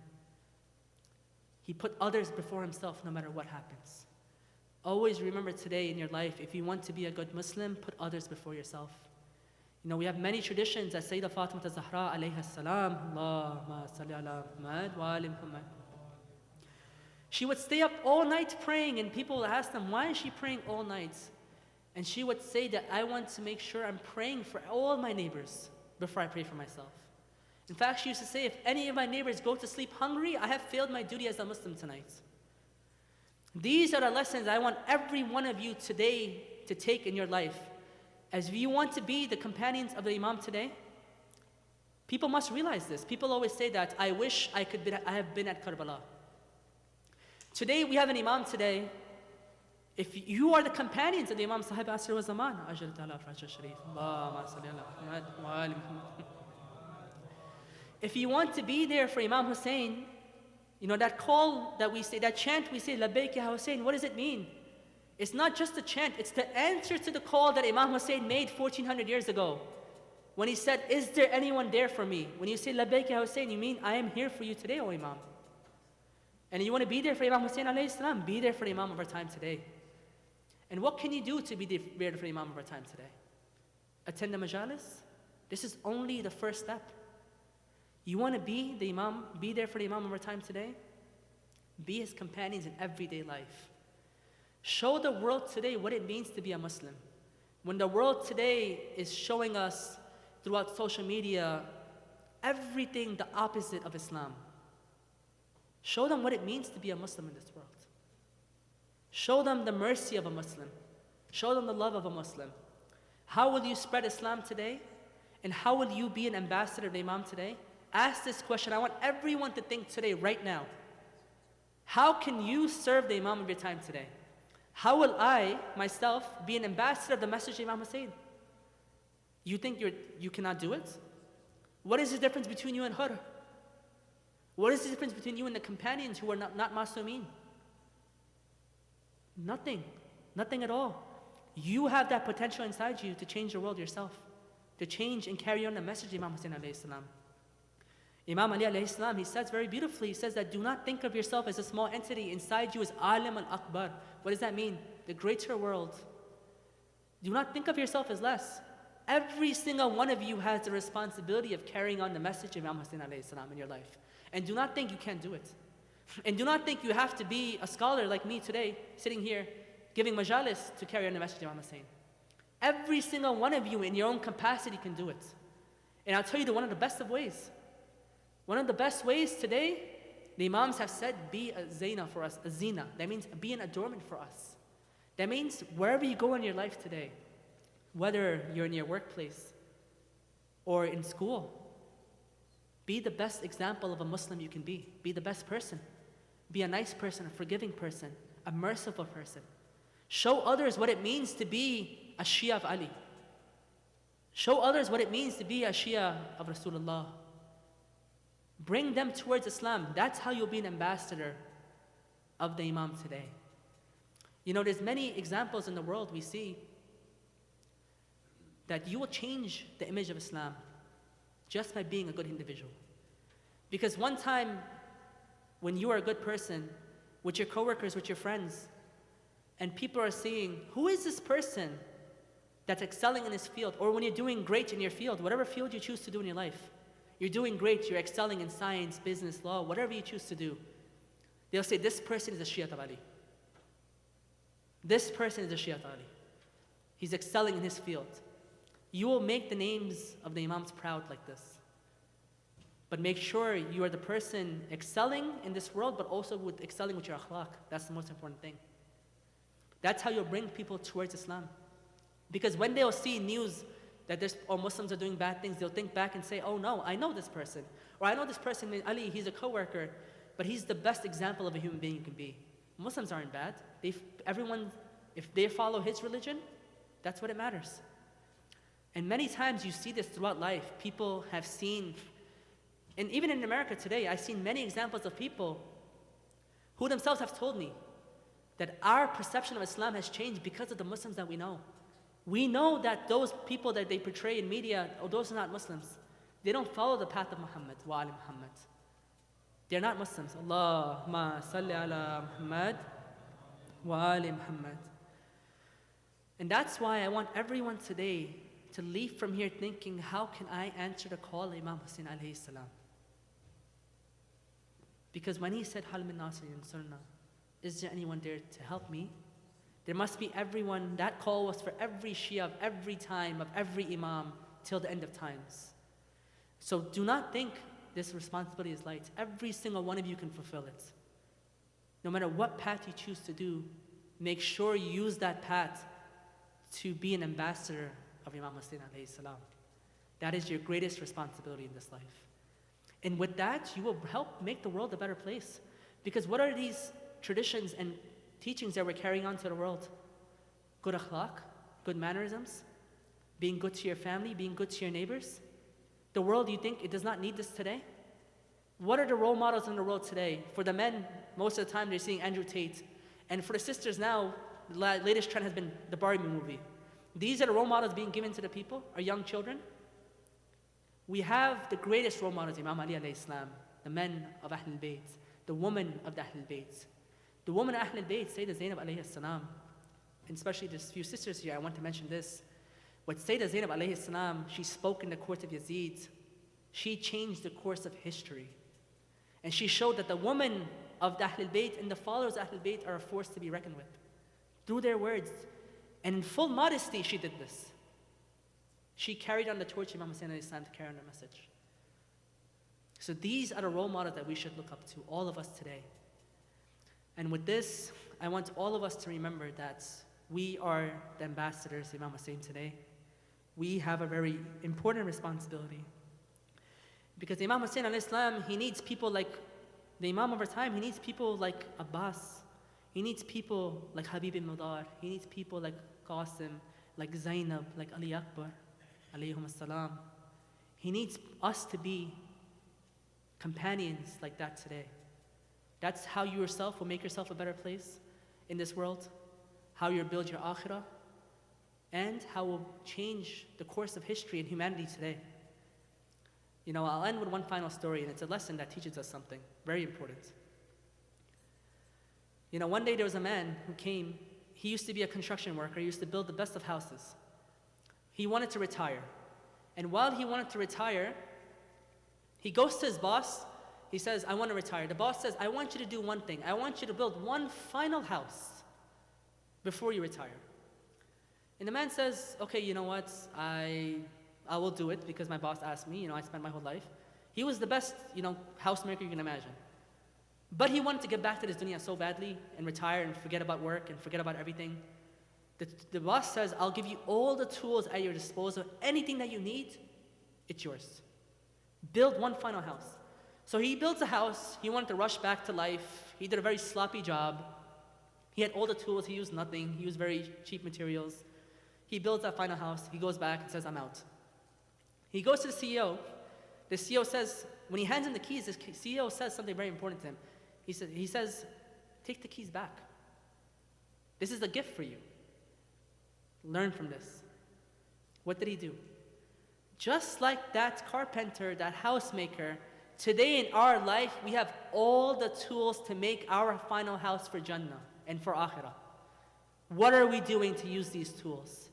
He put others before himself no matter what happens. Always remember today in your life, if you want to be a good Muslim, put others before yourself. You know, we have many traditions as Sayyidah Fatima Zahra alayha salam, Allahumma salli ala Muhammad wa ali Muhammad. She would stay up all night praying, and people would ask them, why is she praying all night? And she would say that I want to make sure I'm praying for all my neighbors before I pray for myself. In fact, she used to say, if any of my neighbors go to sleep hungry, I have failed my duty as a Muslim tonight. These are the lessons I want every one of you today to take in your life. As you want to be the companions of the Imam today, people must realize this. People always say that, I wish I have been at Karbala. Today we have an Imam today. If you are the companions of the Imam Sahib Asr wa Zaman, Ajal Ta'ala Fajr Sharif, Allahumma salli ala Muhammad wa ali Muhammad. If you want to be there for Imam Hussein, you know that call that we say, that chant we say, Labbaik ya Hussein, what does it mean? It's not just a chant, it's the answer to the call that Imam Hussein made 1400 years ago. When he said, is there anyone there for me? When you say, Labbaik ya Hussein, you mean, I am here for you today, O Imam. And you want to be there for Imam Hussein alayhi salam, be there for the Imam of our time today. And what can you do to be there for the Imam of our time today? Attend the Majlis? This is only the first step. You want to be the Imam, be there for the Imam of our time today? Be his companions in everyday life. Show the world today what it means to be a Muslim. When the world today is showing us throughout social media everything the opposite of Islam, show them what it means to be a Muslim in this world. Show them the mercy of a Muslim. Show them the love of a Muslim. How will you spread Islam today? And how will you be an ambassador of the Imam today? Ask this question. I want everyone to think today, right now. How can you serve the Imam of your time today? How will I, myself, be an ambassador of the message of Imam Hussein? You think you cannot do it? What is the difference between you and her? What is the difference between you and the companions who are not Masumeen? Nothing. Nothing at all. You have that potential inside you to change the world yourself, to change and carry on the message of Imam Hussein alayhi salam. Imam Ali alayhi salam, he says very beautifully, he says that do not think of yourself as a small entity. Inside you is Alim al-Akbar. What does that mean? The greater world. Do not think of yourself as less. Every single one of you has the responsibility of carrying on the message of Imam Hussein alayhi salam in your life. And do not think you can't do it. And do not think you have to be a scholar like me today, sitting here, giving majalis to carry on the message of Imam Hussein. Every single one of you in your own capacity can do it. And I'll tell you one of the best of ways. One of the best ways today, the Imams have said, be a zina for us, a zina. That means be an adornment for us. That means wherever you go in your life today, whether you're in your workplace or in school, be the best example of a Muslim you can be. Be the best person. Be a nice person, a forgiving person, a merciful person. Show others what it means to be a Shia of Ali. Show others what it means to be a Shia of Rasulullah. Bring them towards Islam. That's how you'll be an ambassador of the Imam today. You know, there's many examples in the world we see that you will change the image of Islam just by being a good individual. Because one time, when you are a good person, with your coworkers, with your friends, and people are seeing, who is this person that's excelling in this field? Or when you're doing great in your field, whatever field you choose to do in your life, you're doing great, you're excelling in science, business, law, whatever you choose to do. They'll say, this person is a Shia of Ali. This person is a Shia of Ali. He's excelling in his field. You will make the names of the Imams proud like this. But make sure you are the person excelling in this world, but also excelling with your akhlaq. That's the most important thing. That's how you'll bring people towards Islam. Because when they'll see news that Muslims are doing bad things, they'll think back and say, oh no, I know this person. Or I know this person, Ali, he's a coworker, but he's the best example of a human being you can be. Muslims aren't bad. Everyone, if they follow his religion, that's what it matters. And many times you see this throughout life. People have seen, and even in America today, I've seen many examples of people who themselves have told me that our perception of Islam has changed because of the Muslims that we know. We know that those people that they portray in media, oh, those are not Muslims. They don't follow the path of Muhammad, wa ali Muhammad. They're not Muslims. Allahumma salli ala Muhammad wa ali Muhammad. And that's why I want everyone today to leave from here thinking, how can I answer the call of Imam Hussein alayhi salam? Because when he said, Hal min nasirin sunnah, is there anyone there to help me? There must be everyone. That call was for every Shia of every time, of every Imam, till the end of times. So do not think this responsibility is light. Every single one of you can fulfill it. No matter what path you choose to do, make sure you use that path to be an ambassador of Imam Hussein alayhi salam. That is your greatest responsibility in this life. And with that, you will help make the world a better place. Because what are these traditions and teachings that we're carrying on to the world? Good akhlaq, good mannerisms, being good to your family, being good to your neighbors. The world, you think it does not need this today? What are the role models in the world today? For the men, most of the time they're seeing Andrew Tate. And for the sisters now, The latest trend has been the Barbie movie. These are the role models being given to the people, our young children. We have the greatest role models, Imam Ali alayhi salam, the men of Ahlul Bayt, the women of the Ahlul Bayt. The woman of Ahlul Bayt, Sayyidah Zainab alayhi salam, and especially there's few sisters here, I want to mention this. What Sayyidah Zainab alayhi salam, she spoke in the court of Yazid. She changed the course of history. And she showed that the women of the Ahlul Bayt and the followers of Ahlul Bayt are a force to be reckoned with. Through their words. And in full modesty, she did this. She carried on the torch of Imam Hussain alayhi salam to carry on the message. So these are the role models that we should look up to, all of us today. And with this, I want all of us to remember that we are the ambassadors of Imam Hussain today. We have a very important responsibility. Because Imam Hussain alayhi salam, he needs people like the Imam of our time. He needs people like Abbas. He needs people like Habib ibn Mudar. He needs people like Qasim, like Zainab, like Ali Akbar, alayhum as-salam. He needs us to be companions like that today. That's how you yourself will make yourself a better place in this world, how you'll build your akhirah, and how will change the course of history and humanity today. You know, I'll end with one final story, and it's a lesson that teaches us something very important. You know, one day there was a man who came. He used to be a construction worker. He used to build the best of houses. He wanted to retire. And while he wanted to retire, he goes to his boss. He says, I want to retire. The boss says, I want you to do one thing. I want you to build one final house before you retire. And the man says, okay, you know what? I will do it because my boss asked me. You know, I spent my whole life. He was the best, housemaker you can imagine. But he wanted to get back to this dunya so badly and retire and forget about work and forget about everything. The boss says, I'll give you all the tools at your disposal. Anything that you need, it's yours. Build one final house. So he builds a house. He wanted to rush back to life. He did a very sloppy job. He had all the tools. He used nothing. He used very cheap materials. He builds that final house. He goes back and says, I'm out. He goes to the CEO. The CEO says, when he hands him the keys, the CEO says something very important to him. He says, take the keys back. This is a gift for you. Learn from this. What did he do? Just like that carpenter, that housemaker, today in our life, we have all the tools to make our final house for Jannah and for Akhirah. What are we doing to use these tools?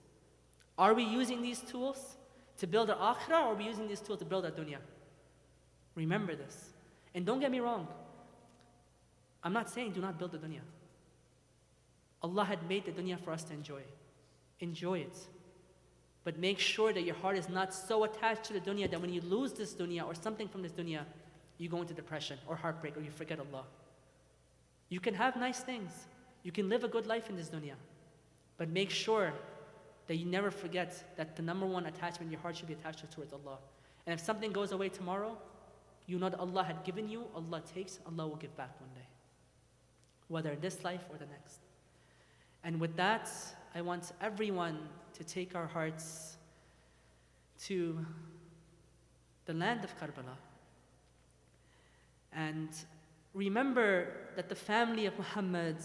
Are we using these tools to build our Akhirah, or are we using these tools to build our dunya? Remember this. And don't get me wrong. I'm not saying do not build the dunya. Allah had made the dunya for us to enjoy. Enjoy it. But make sure that your heart is not so attached to the dunya that when you lose this dunya or something from this dunya, you go into depression or heartbreak or you forget Allah. You can have nice things. You can live a good life in this dunya. But make sure that you never forget that the number one attachment in your heart should be attached towards Allah. And if something goes away tomorrow, you know that Allah had given you, Allah takes, Allah will give back one day. Whether in this life or the next. And with that, I want everyone to take our hearts to the land of Karbala. And remember that the family of Muhammad,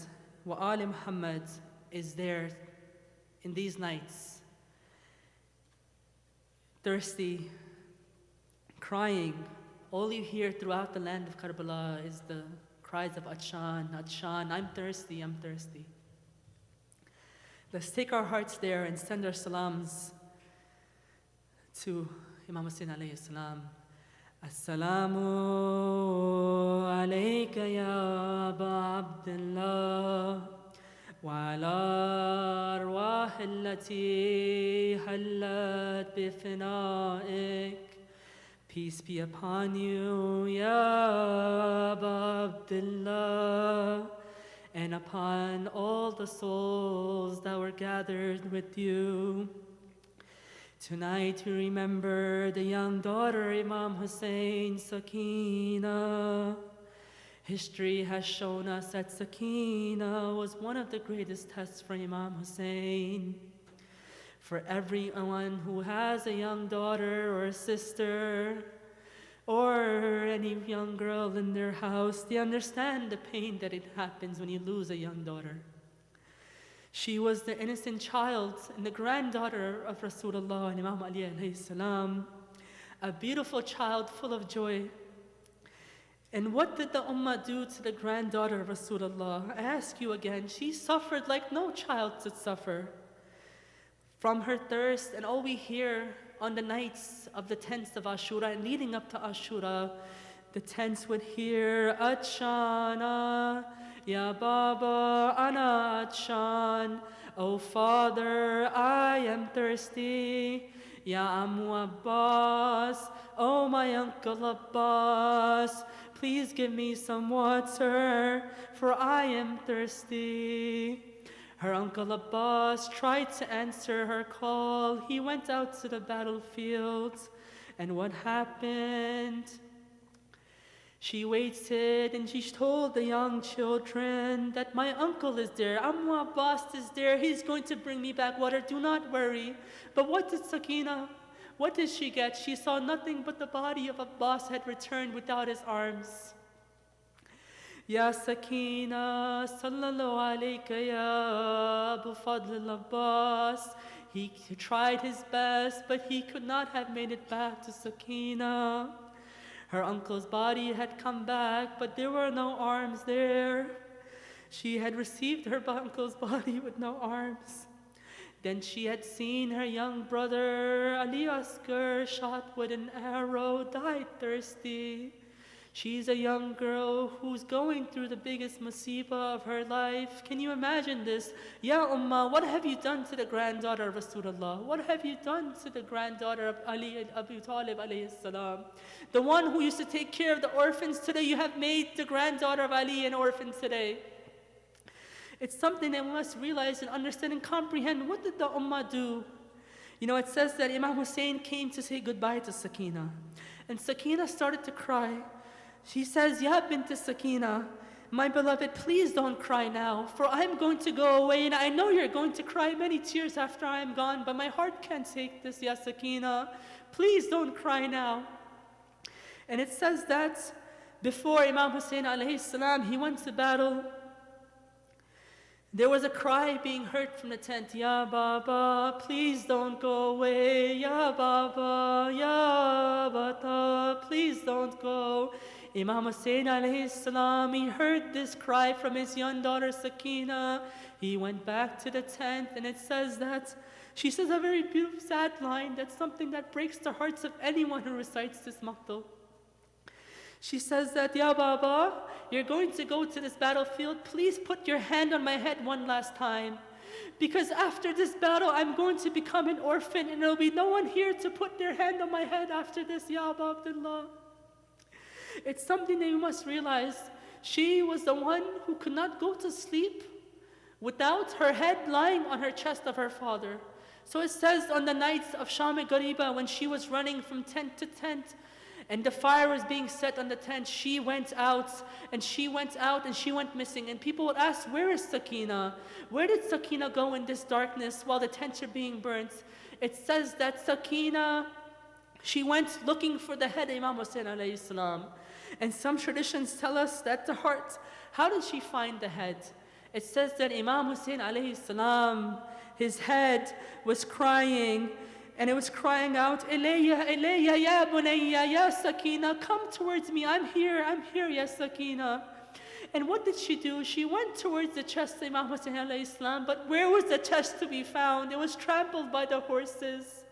wa Ali Muhammad, is there in these nights, thirsty, crying. All you hear throughout the land of Karbala is the cries of Atshan, Atshan, I'm thirsty, I'm thirsty. Let's take our hearts there and send our salams to Imam Hussain alayhi salam. Assalamu alayka ya Aba Abdullah wa ala arwah allati hallat bifina'ik. Peace be upon you, Ya Aba Abdullah, and upon all the souls that were gathered with you. Tonight we remember the young daughter, Imam Hussain, Sakina. History has shown us that Sakina was one of the greatest tests for Imam Hussain. For everyone who has a young daughter or a sister or any young girl in their house, they understand the pain that it happens when you lose a young daughter. She was the innocent child and the granddaughter of Rasulullah and Imam Ali alayhi salam, a beautiful child full of joy. And what did the ummah do to the granddaughter of Rasulullah? I ask you again, she suffered like no child should suffer from her thirst. And all we hear on the nights of the 10th of Ashura and leading up to Ashura, the tents would hear, Achana, Ya Baba, Ana Atshan. Oh Father, I am thirsty. Ya Ammu Abbas, oh my Uncle Abbas, please give me some water, for I am thirsty. Her Uncle Abbas tried to answer her call. He went out to the battlefield. And what happened? She waited and she told the young children that my uncle is there, Ammu Abbas is there, he's going to bring me back water, do not worry. But what did Sakina, what did she get? She saw nothing but the body of Abbas had returned without his arms. Ya Sakina, sallallahu alayka ya Abu Fadl al-Abbas. He tried his best, but he could not have made it back to Sakina. Her uncle's body had come back, but there were no arms there. She had received her uncle's body with no arms. Then she had seen her young brother, Ali Asghar, shot with an arrow, died thirsty. She's a young girl who's going through the biggest musibah of her life. Can you imagine this? Ya Ummah, what have you done to the granddaughter of Rasulullah? What have you done to the granddaughter of Ali and Abu Talib alayhi salam? The one who used to take care of the orphans, today you have made the granddaughter of Ali an orphan today. It's something that we must realize and understand and comprehend. What did the Ummah do? You know, it says that Imam Hussein came to say goodbye to Sakina. And Sakina started to cry. She says, Ya bint Sakina, my beloved, please don't cry now, for I'm going to go away, and I know you're going to cry many tears after I'm gone, but my heart can't take this, Ya Sakina. Please don't cry now. And it says that before Imam Hussein alayhi salam, he went to battle, there was a cry being heard from the tent, Ya Baba, please don't go away, Ya Baba, Ya Bata, please don't go. Imam Hussein alayhi salam, he heard this cry from his young daughter Sakina. He went back to the tent, and it says that, she says a very beautiful, sad line, that's something that breaks the hearts of anyone who recites this maqtal. She says that, Ya Baba, you're going to go to this battlefield, please put your hand on my head one last time. Because after this battle, I'm going to become an orphan, and there'll be no one here to put their hand on my head after this, Ya Abu Abdullah. It's something that you must realize. She was the one who could not go to sleep without her head lying on her chest of her father. So it says on the nights of Sham-e Ghariba, when she was running from tent to tent, and the fire was being set on the tent, she went out, and she went missing. And people would ask, where is Sakina? Where did Sakina go in this darkness while the tents are being burnt? It says that Sakina, she went looking for the head of Imam Hussein alayhi salam. And some traditions tell us that the heart, how did she find the head? It says that Imam Hussein alayhi salam, his head was crying, and it was crying out, Ilayya, Ilayya, ya bunayya, ya Sakina, come towards me, I'm here, ya Sakina. And what did she do? She went towards the chest of Imam Hussein alayhi salam, but where was the chest to be found? It was trampled by the horses.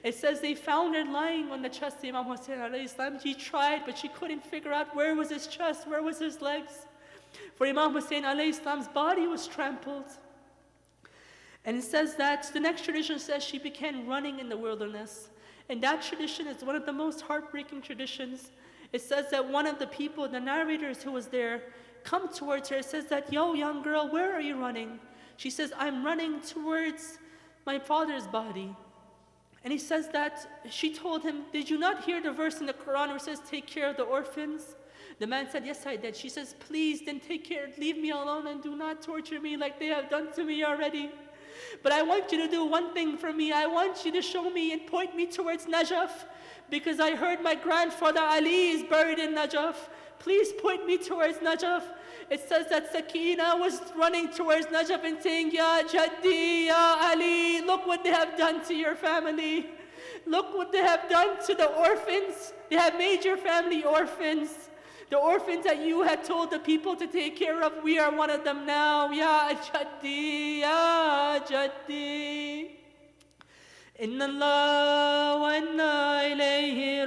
It says they found her lying on the chest of Imam Hussein alayhi salam. She tried, but she couldn't figure out where was his chest, where was his legs. For Imam Hussein alayhi salam's body was trampled. And it says that, the next tradition says she began running in the wilderness. And that tradition is one of the most heartbreaking traditions. It says that one of the people, the narrators who was there, come towards her. It says that, yo, young girl, where are you running? She says, I'm running towards my father's body. And he says that, she told him, did you not hear the verse in the Quran where it says, take care of the orphans? The man said, yes, I did. She says, please, then take care, leave me alone and do not torture me like they have done to me already. But I want you to do one thing for me. I want you to show me and point me towards Najaf, because I heard my grandfather Ali is buried in Najaf. please point me towards Najaf. It says that Sakina was running towards Najaf and saying, Ya Jaddi, Ya Ali, look what they have done to your family. Look what they have done to the orphans. They have made your family orphans. The orphans that you had told the people to take care of, we are one of them now. Ya Jaddi, Ya Jaddi. Inna Allah wa inna ilayhi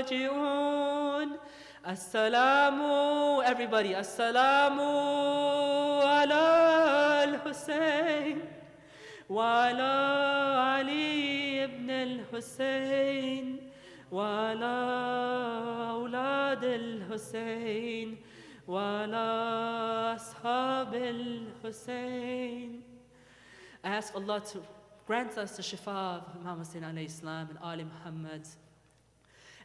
raji'un. Assalamu, everybody, Assalamu ala al-Hussein wa ala Ali ibn al-Hussein wa ala awlad al-Hussein wa ala ashab al-Hussein. I ask Allah to grant us the shifa of Imam Hussein alayhi salam and Ali Muhammad,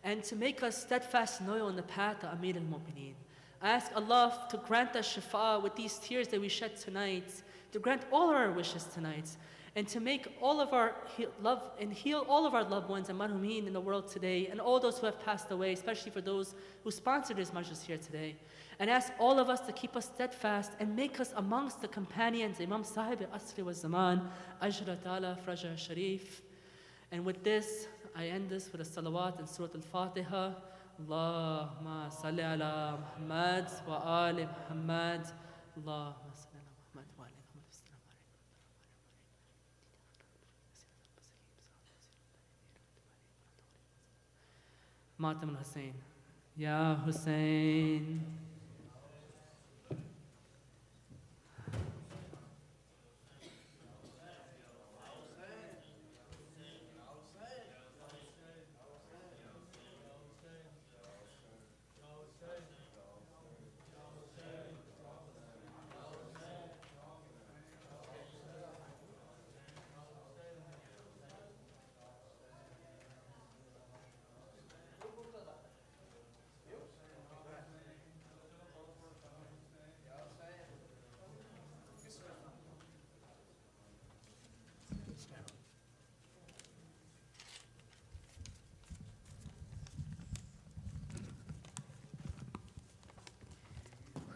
and to make us steadfast and loyal in the path of Amir al-Mu'mineen. I ask Allah to grant us shifa with these tears that we shed tonight, to grant all our wishes tonight, and to make all of our love and heal all of our loved ones and marhumin in the world today, and all those who have passed away, especially for those who sponsored this majlis here today. And ask all of us to keep us steadfast and make us amongst the companions, Imam Sahib al-Asri wa Zaman, Ajra Ta'ala, Fraja Sharif. And with this, I end this with a salawat in Surah Al-Fatiha. Allahumma salli ala Muhammad wa ali Muhammad. Allahumma salli ala Muhammad wa ali Muhammad. Matam al-Hussein. Ya Hussein.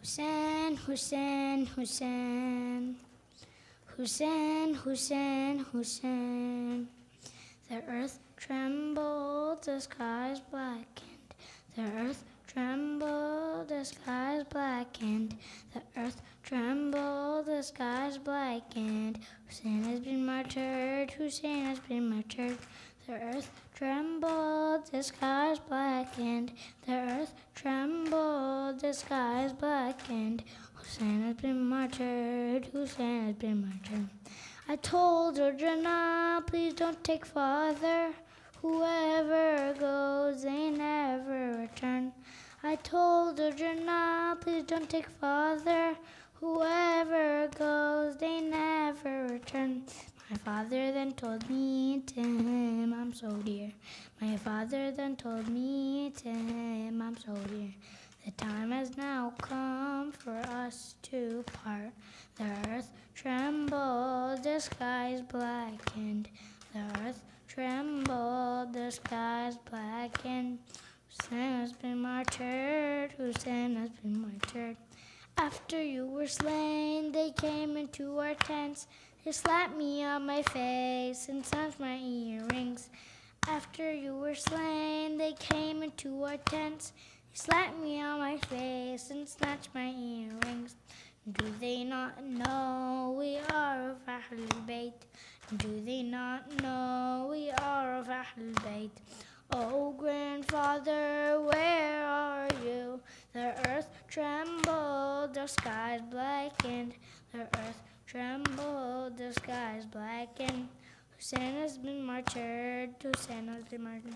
Hussein, Hussein, Hussein, Hussein, Hussein, Hussein. The earth trembled, the skies blackened. The earth trembled, the skies blackened. The earth trembled, the skies blackened. Hussein has been martyred, Hussein has been martyred. The earth trembled, the skies blackened. The earth trembled, the skies blackened. Hussein has been martyred, Hussein has been martyred. I told Jannah, please don't take father. Whoever goes, they never return. I told Jannah, please don't take father. Whoever goes, they never return. My father then told me to him, I'm so dear. My father then told me to him, I'm so dear. The time has now come for us to part. The earth trembled, the skies blackened. The earth trembled, the skies blackened. Hussein has been martyred, Hussein has been martyred. After you were slain, they came into our tents. They slapped me on my face and snatched my earrings. After you were slain, they came into our tents. They slapped me on my face and snatched my earrings. Do they not know we are of Ahl al-Bayt? Do they not know we are of Ahl al-Bayt? Oh, grandfather, where are you? The earth trembled, the skies blackened. The earth trembled, the skies blackened. Hussein has been martyred, Hussein has been martyred.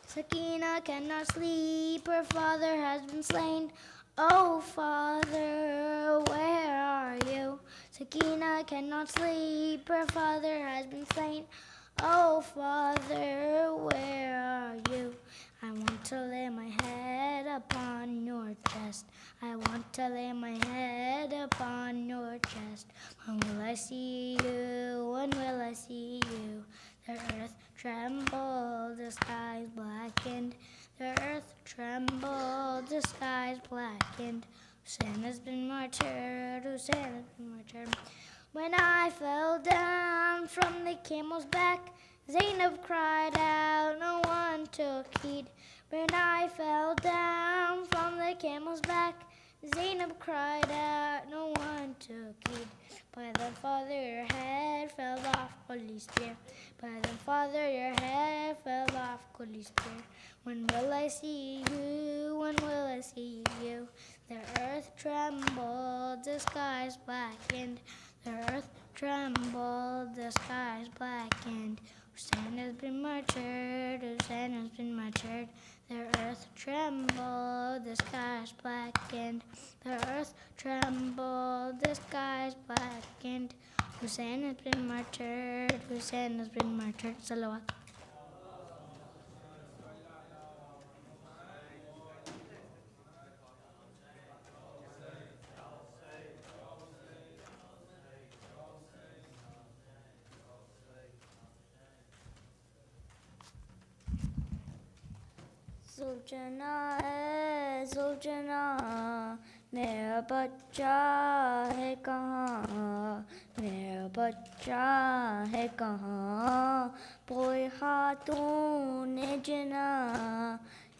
Sakina cannot sleep, her father has been slain. Oh, father, where are you? Sakina cannot sleep, her father has been slain. Oh, father, where are you? I want to lay my head upon your chest. I want to lay my head upon your chest. When will I see you? When will I see you? The earth trembled, the skies blackened. The earth trembled, the skies blackened. Hussein has been martyred, Hussein has been martyred. When I fell down from the camel's back, Zainab cried out, no one took heed. When I fell down from the camel's back, Zainab cried out, no one took heed. By the Father your head fell off, Holy Spear. By the Father your head fell off, Holy Spear. When will I see you? When will I see you? The earth trembled, the skies blackened. The earth trembled, the skies blackened. Hussein has been martyred, Hussein has been martyred. The earth trembled, the skies blackened. The earth trembled, the skies blackened. Hussein has been martyred, Hussein has been martyred. Salawat. زوجنا ہے زوجنا میرا بچہ ہے کہاں میرا بچہ ہے کہاں کوئی خاتون جنا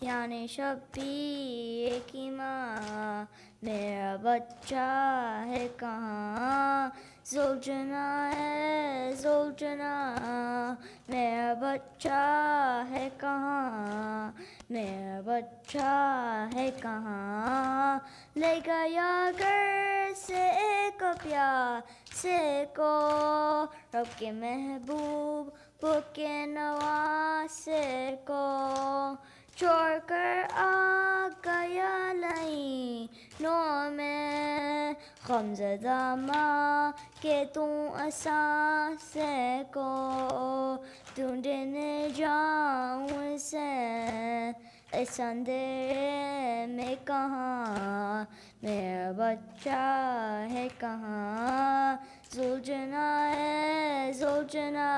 یعنی شبیر کی ماں میرا بچہ ہے کہاں زوجنا ہے زوجنا میرا بچہ ہے کہاں میرا بچہ ہے کہاں لے گیا گھر سے ایک پیاسے کو رب کے محبوب کے نواسے کو چھوڑ کر آ گیا لائنوں میں غمزدہ ماں کہ تم اثاثے کو ڈھونڈنے جاؤں سے اس اندھیرے میں کہاں میرا بچہ ہے کہاں زوجنا ہے زوجنا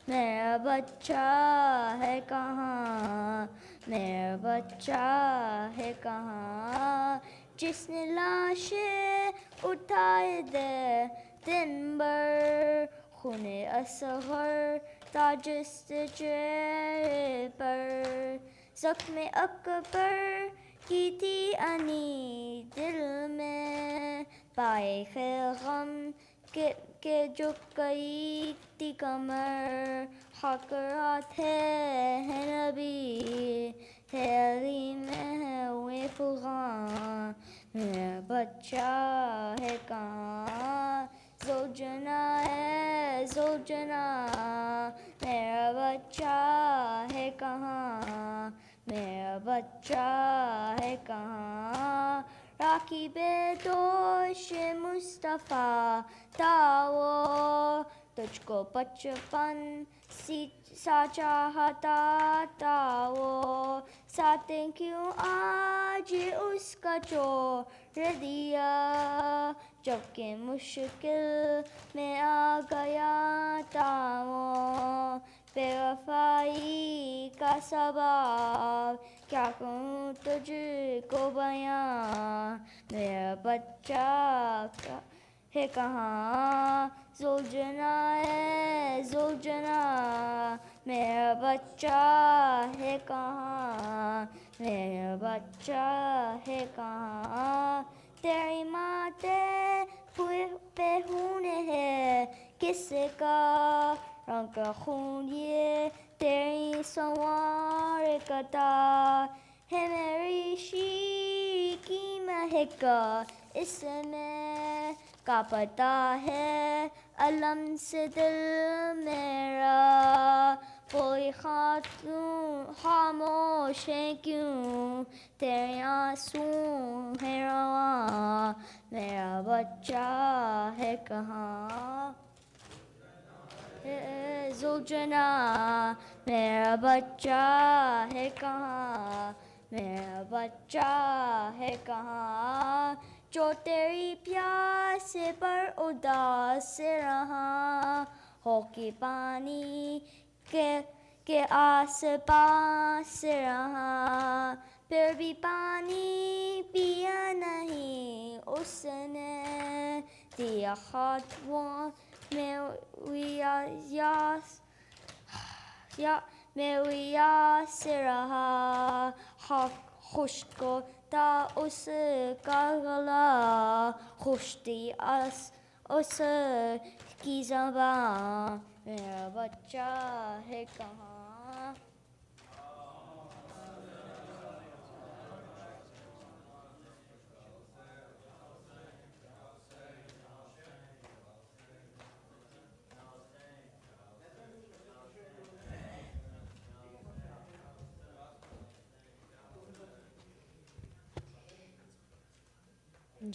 میرا بچہ ہے کہاں میرا بچہ ہے کہاں جس نے لاشیں اٹھائے دے دن بھر خون اصغر تاجست چہرے پر زخم اکبر کی تھی انی دل میں پائے خیر غم کہ جو کئی تھی کمر حقرات ہے نبی ہے علی میں ہوئے فغاں میرا بچہ ہے کہاں زوجنا ہے زوجنا میرا بچہ ہے کہاں میرا بچہ ہے کہاں راکھی بے دوش مصطفیٰ تھا وہ تجھ کو بچپن سا چاہتا تھا وہ ساتھ کیوں آج اس کا چھوڑ دیا جب کہ مشکل میں آ گیا تھا وہ بے وفائی کا سبب کیا کہوں تجھ کو بیاں میرا بچہ ہے کہاں زوجنا ہے زوجنا میرا بچہ ہے کہاں میرا بچہ ہے کہاں تیری ماں پہ خون ہے کس کا رنگ کا خون یہ تیری سنوار کتا ہے میری شیر کی مہک اس میں کا پتہ ہے علم سے دل میرا کوئی خاتون خاموش ہے کیوں تیرے آنسو ہے رواں میرا بچہ ہے کہاں زوجنا میرا بچہ ہے کہاں میرا بچہ ہے کہاں جو تیری پیاس پر اداس رہا ہو کہ پانی کے آس پاس رہا، پھر بھی پانی پیا نہیں اس نے، دیا خطووں میں یاس رہا، خشک تھا اس کا گلا، خوش تھی اس کی زبان، میرا بچہ ہے کہاں؟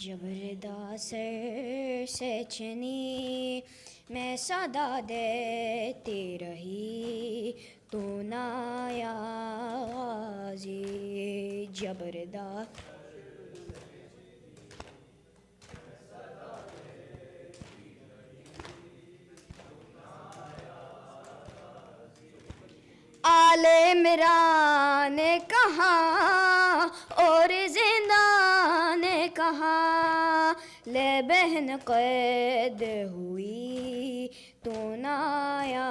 جب ردا سر سے چنی میں صدا دیتی رہی، تو نہ آیا غازی، جب ردا آل عمران نے کہا اور زندہ نے کہا، لے بہن قید ہوئی تو نہ آیا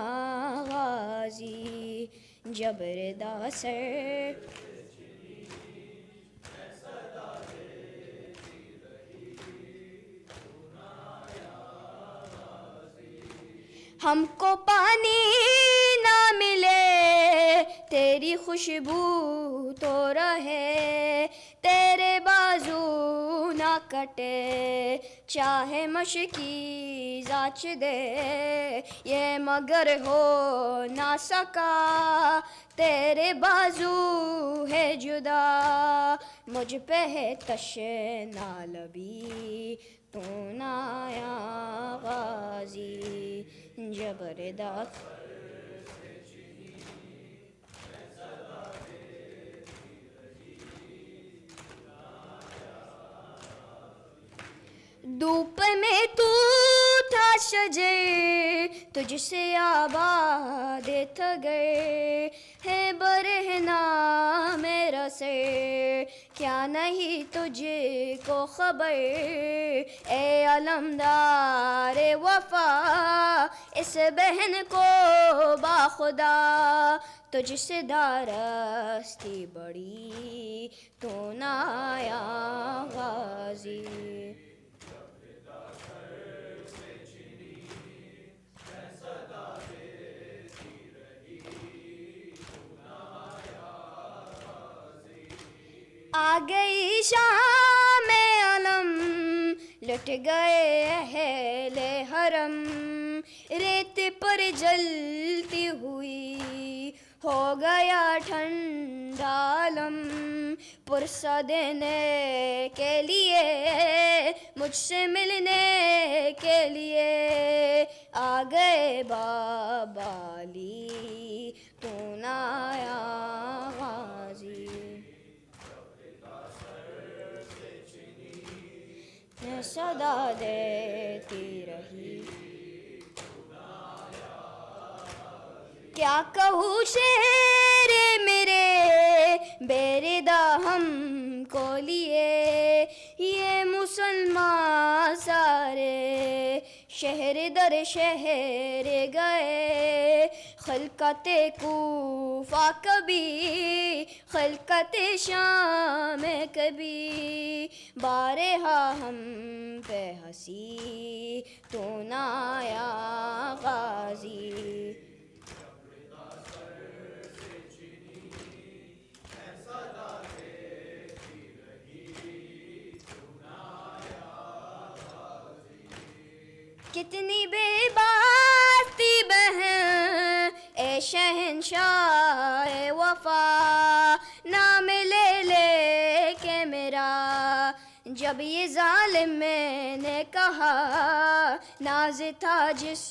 غازی، جب ردا سر ہم کو پانی نہ ملے تیری خوشبو تو رہے، تیرے بازو نہ کٹے چاہے مشکی زاچ دے، یہ مگر ہو نہ سکا تیرے بازو ہے جدا، مجھ پہ ہے تشنا لبی تو نہ آیا غازی، جب ردا دھوپ میں تو تھا شجر، تجھ سے آباد تھگر ہے برہنا میرا سر، کیا نہیں تجھ کو خبر اے علمدار وفا، اس بہن کو باخدا تجھ سے دارستی بڑی تو نہ آیا غازی، آ گئی شام علم لٹ گئے اہل حرم، ریت پر جلتی ہوئی ہو گیا ٹھنڈا علم، پرسہ دینے کے لیے مجھ سے ملنے کے لیے آ گئے بابا علی تو نہ آیا غازی، میں صدا دیتی رہی، کیا کہوں شعر میرے بے-ردا ہم کو لیے، یہ مسلمان سارے شہر در شہر گئے، خلقت کوفہ کبھی خلقت شام کبھی، بارہا ہم پہ ہنسی تو نہ آیا غازی، کتنی بے باتی بہن اے شہنشاہ وفا، نام لے لے کے میرا جب یہ ظالم میں نے کہا، ناز تھا جس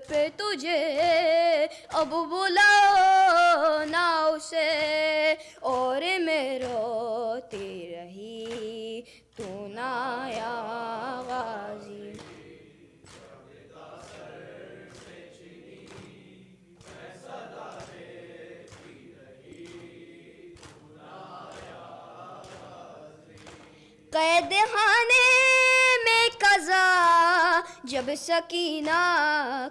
پہ تجھے اب بلاؤ نہ اسے، اور میں روتی رہی تو نہ آیا غازی، قید خانے میں قضا جب سکینہ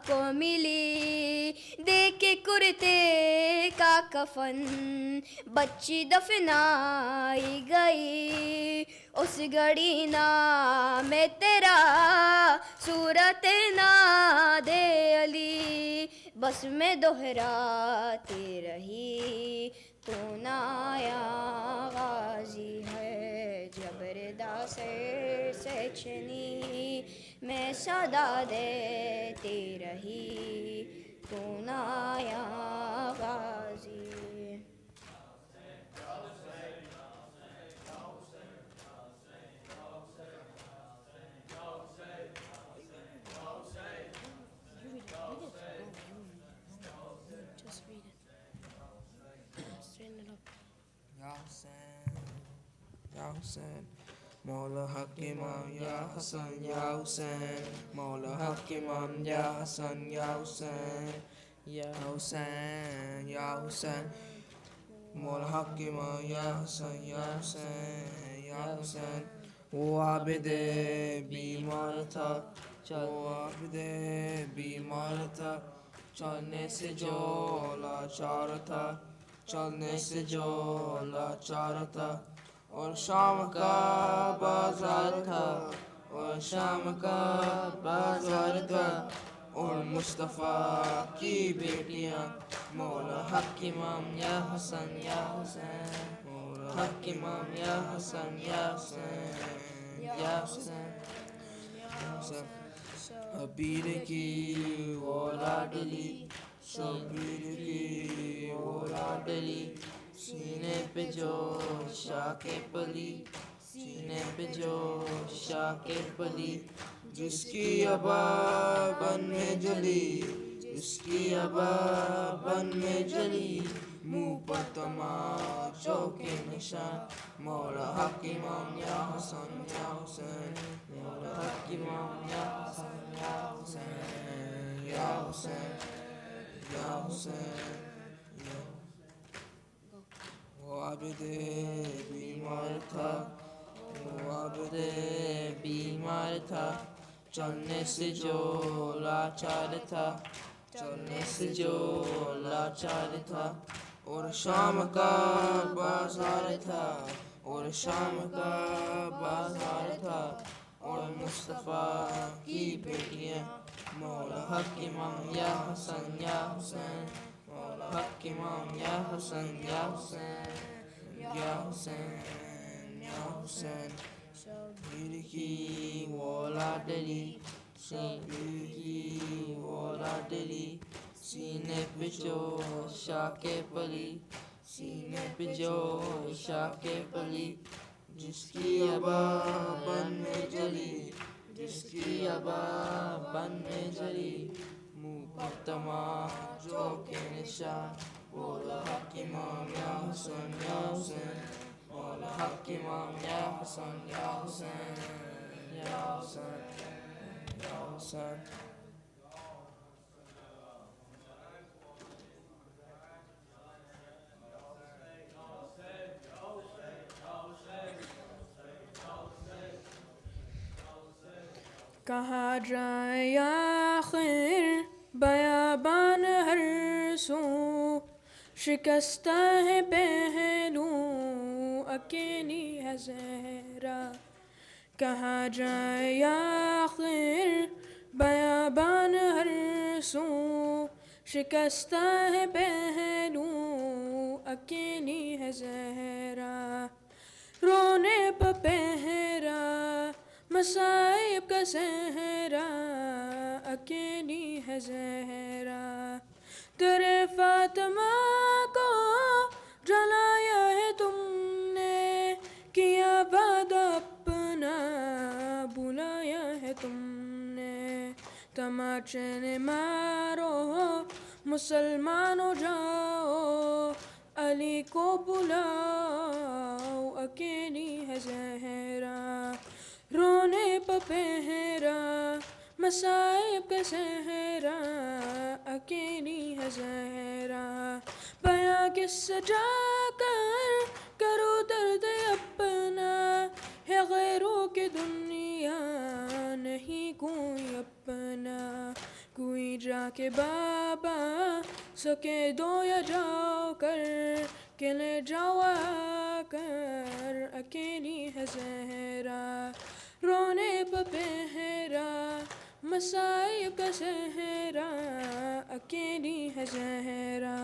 کو ملی، دیکھ کے کرتے کا کفن بچی دفنائی گئی، اس گھڑی نام تیرا صورت ناد علی بس میں دہراتی رہی، تو نایا غازی ہے جبر داسر سے چھنی، میں صدا دیتی رہی، تو نایا غازی. یا حسین یا حسین مولا حق امام یا حسن یا حسین، مولا حق امام یا حسن یا حسین یا حسین یا حسین، مولا حق امام یا حسن یا حسین یا حسین. وہ عابد بیمار تھا، وہ عابد بیمار تھا، چلنے سے جو لاچار تھا، چلنے سے جو لاچار تھا، اور شام کا بازار تھا، اور شام کا بازار تھا، اور مصطفیٰ کی بیٹیاں مولا حق امام یا حسن یا حسین، مولا حق امام یا حسن یا حسین یا حسین یا حسین. شبیر کی وہ لاڈلی، شبیر کی وہ لاڈلی، سینے پہ جو شاہ کے پلی، سینے پہ جو شاہ کے پلی، جس کی ابا بن میں جلی، جس کی ابا بن میں جلی، منہ پر تماچوں کے نشان مولا حق امام یا حسن یا حسین، مولا حق امام یا حسن یا حسین یا حسین یا حسین. وہ عابد بیمار تھا، وہ عابد بیمار تھا، چلنے سے جو لاچار تھا، چلنے سے جو لاچار تھا، اور شام کا بازار تھا، اور شام کا بازار تھا، اور مصطفیٰ کی بیٹیاں مولا حق امام یا حسن یا حسین، مولا حق امام یا حسن یا حسین یا حسین یا حسین. شبیر کی وہ لاڈلی، شبیر کی وہ لاڈلی، سینے پہ جو شاہ کے پلی، سینے پہ جو شاہ کے پلی، جس کی ابا بن میں جلی، جس کی ابا بن میں جلی، منہ پر تماچوں کے نشان مولا حق امام یا حسن یا حسین، مولا حق امام یا حسن یا حسین یا حسین یا حسین. کہاں جائیں آخر بیابان ہر سو، شکستہ ہے پہلو اکیلی ہے زہرا. کہاں جائیں آخر بیابان ہر سو، شکستہ ہے پہلو اکیلی ہے زہرا. رونے پہ پہرا مصائب کا صحرا، اکیلی ہے زہرا. تیرے فاطمہ کو جلایا ہے تم نے، کیا وعدہ اپنا بلایا ہے تم نے. تماچے نے مارو مسلمانوں جاؤ، علی کو بلاؤ اکیلی ہے زہرا. رونے پہ پہرا مصائب کا صحرا، اکیلی ہے زہرا. بیاں کس سے جا کر کرو درد اپنا، ہے غیروں کی دنیا نہیں کوئی اپنا، کوئی جا کے بابا سکے دو یا جاؤ کر کہ لے جاؤ آ کر، اکیلی ہے زہرا رونے پہ پہرا مصائب کا صحرا، اکیلی ہے زہرا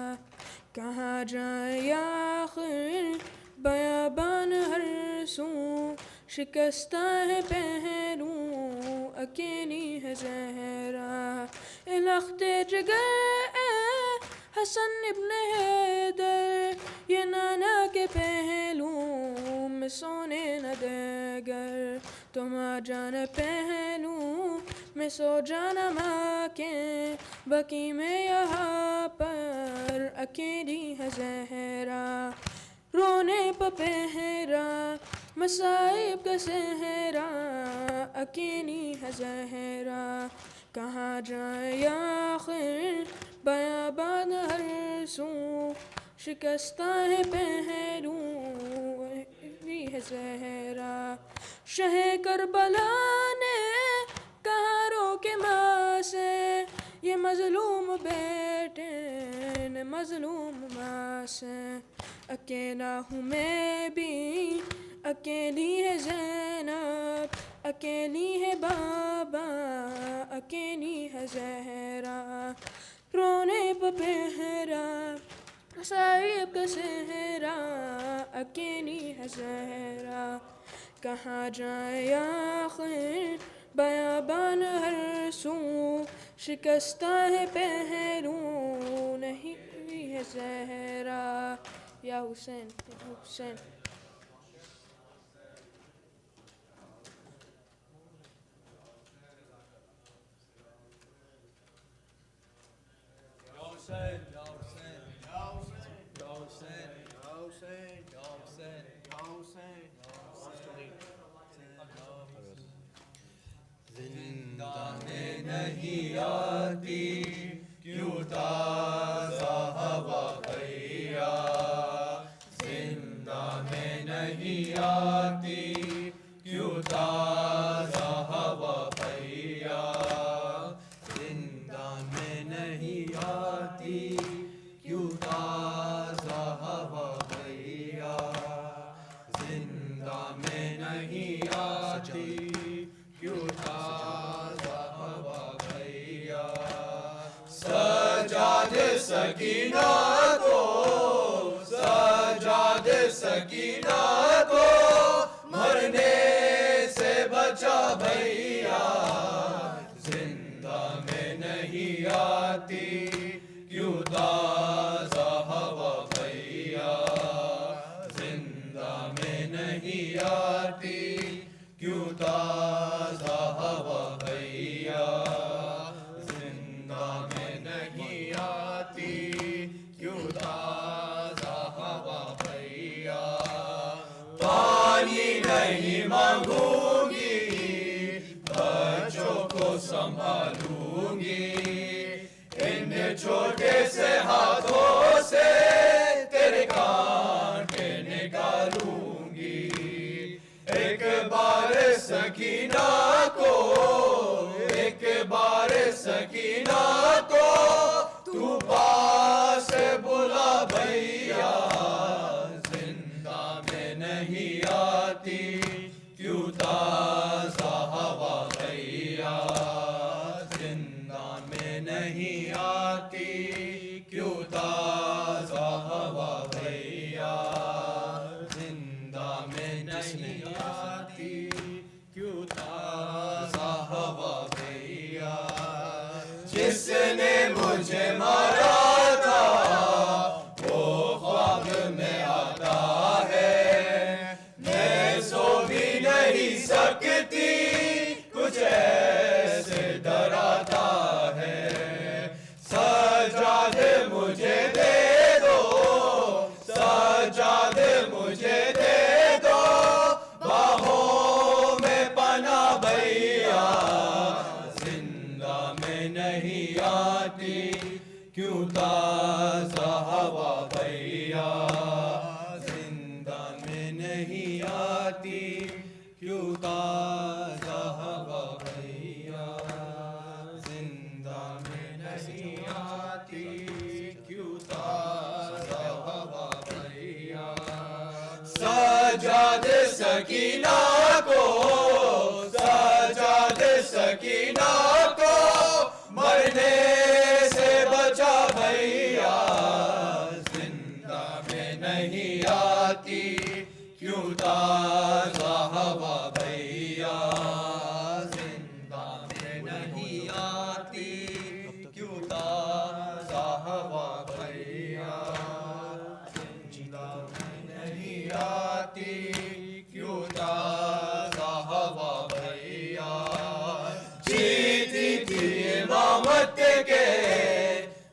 کہاں جائے آخر بیابان ہر سو، شکستہ ہے پہلو اکیلی ہے زہرا، لخت جگر حسن ابن حیدر یہ نانا کے پہلو میں سونے نہ دے گر، تم آ جانا پہلو میں سو جانا ماں کے بکی میں یہاں پر، اکیلی ہے زہرا رونے پہ پہرا مصائب کا صحرا، اکیلی ہے زہرا کہاں جائے آخر بیابان ہر سو، شکستہ ہے پہلو اکیلی ہے زہرا، شہ کربلا نے کہا رو کے ماں سے یہ مظلوم بیٹے نے مظلوم ماں سے، اکیلا ہوں میں بھی اکیلی ہے زینب، اکیلی ہے بابا اکیلی ہے زہرا، رونے پہ پہرا مصائب کا صحرا، اکیلی ہے زہرا کہاں جائے آخر بیابان ہر سو، شکستہ ہے پہلو نہیں ہے زہرا، یا حسین یا حسین۔ زندہ میں نہیں آتی کیوں تازہ ہوا بھیا، زندہ میں نہیں آتی کیوں تازہ ہوا بھیا، زندہ میں نہیں آتی کیوں تازہ ہوا بھیا، زندہ میں نہیں آتی کیوں تازہ ہوا بھیا، سجاد سکینہ کو سجاد سکینہ کو مرنے سے بچا بھیا، زندہ میں نہیں آتی کیوں تازہ ہوا بھیا، زندہ میں نہیں آتی کیوں تازہ ہوا بھیا، زندہ میں نہیں آتی کیوں تازہ ہوا بھیا، پانی نہیں مانگوں گی بچوں کو سنبھالوں گی، ان چھوٹے سے ہاتھوں سے تیرے کانٹے نکالوں گی، ایک بار سکینہ کو ایک بار سکینہ کو تو پاس بلا بھیا، زندہ میں نہیں آتی کیوں تازہ ہوا بھیا، زندہ میں نہیں آتی کیوں تازہ ہوا بھیا، زندہ میں نہیں آتی کیوں تازہ ہوا بھیا، جس نے مجھے مارا تھا وہ خواب میں آتا ہے، میں سو بھی نہیں سکتی کچھ ایسے ڈراتا ہے، سجاد مجھے دے دو سجاد مجھے دے دو باہوں میں پناہ بھیا، زندہ میں نہیں آتی کیوں تازہ ہوا بھیا، زندہ میں نہیں آتی کیوں ذهب بھیا زندہ میں نہیں آتی کیوں تازہ ہوا بھیا سجاد سکینہ کو سجاد سکینہ کو مرنے سے بچا بھیا زندہ میں نہیں آتی کیوں تازہ ہوا بھیا زندہ میں نہیں آتی کیوں تازہ ہوا بھیا زندہ میں نہیں آتی کیوں تازہ ہوا بھیا جیتی تھی امامت کے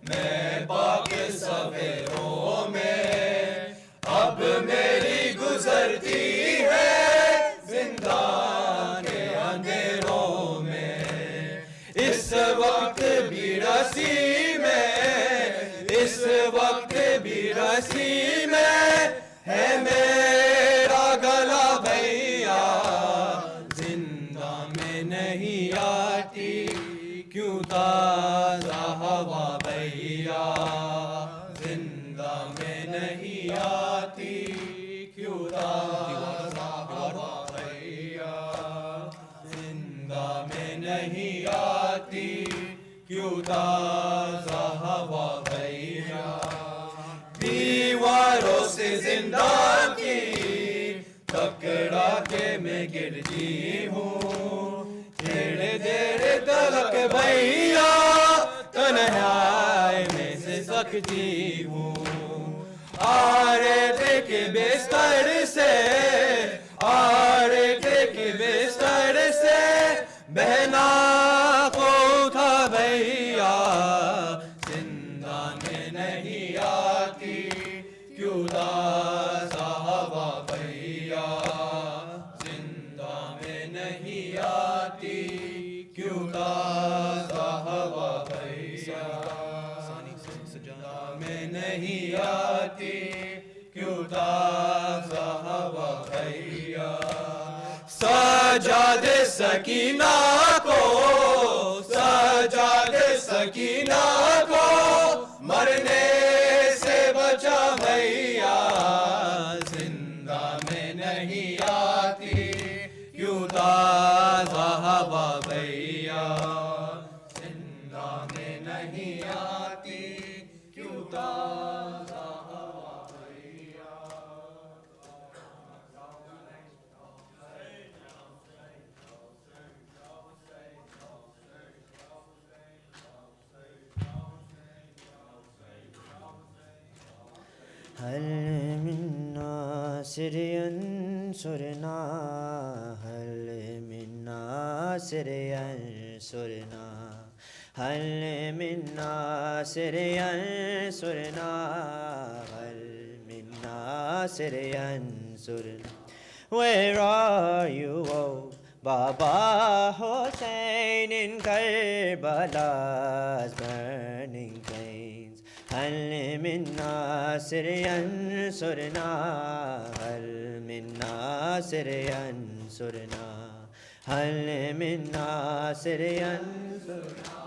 میں پاک سویروں میں اب میری گزرتی ہے زندان کے اندھیروں میں اس وقت بھی رسی میں اس وقت بھی رسی میں ہے میرا گلا بھیا زندہ میں نہیں آتی کیوں تازہ ہوا بھیا زندہ میں نہیں آتی کیوں تازہ ہوا بھیا زندہ میں نہیں آتی کیوں تازہ ہوا بھیا دیواروں سے زندہ کی پکڑا کے میں گرتی ہوں تیرے دیر تلک بھیا تنہائی میں سے سکتی ہوں آرے دیکھ بستر سے آرے دیکھ بستر سے بہنا کو اٹھا بھیا زندہ میں نہیں آتی کیوں تازہ ہوا بھیا زندہ میں نہیں آتی کیوں تازہ ہوا بھیا زندہ میں نہیں آتی کیوں تازہ ہوا بھیا سجاد سکینہ کو سجاد سکینہ کو مرنے سے بچا بھیا زندہ میں نہیں آتی کیوں تازہ ہوا بھیا زندہ میں نہیں آتی کیوں تازہ ہوا بھیا هل من ناصر ينصرنا هل من ناصر ينصرنا هل من ناصر ينصرنا هل من ناصر ينصرنا Where are you, oh Baba Hussein in Karbala's burning plains? هل من ناصر ينصرنا هل من ناصر ينصرنا هل من ناصر ينصرنا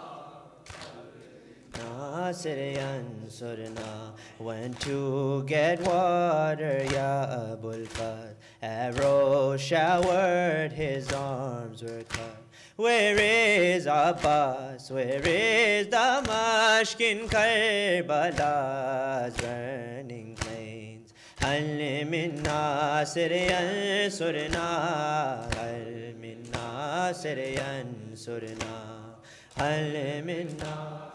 ناصر ينصرنا went to get water ya Abul Fat arrow showered his arms were cut. Where is Abbas? Where is Damashq in Karbala's burning plains? هل من ناصر ينصرنا هل من ناصر ينصرنا هل من ناصر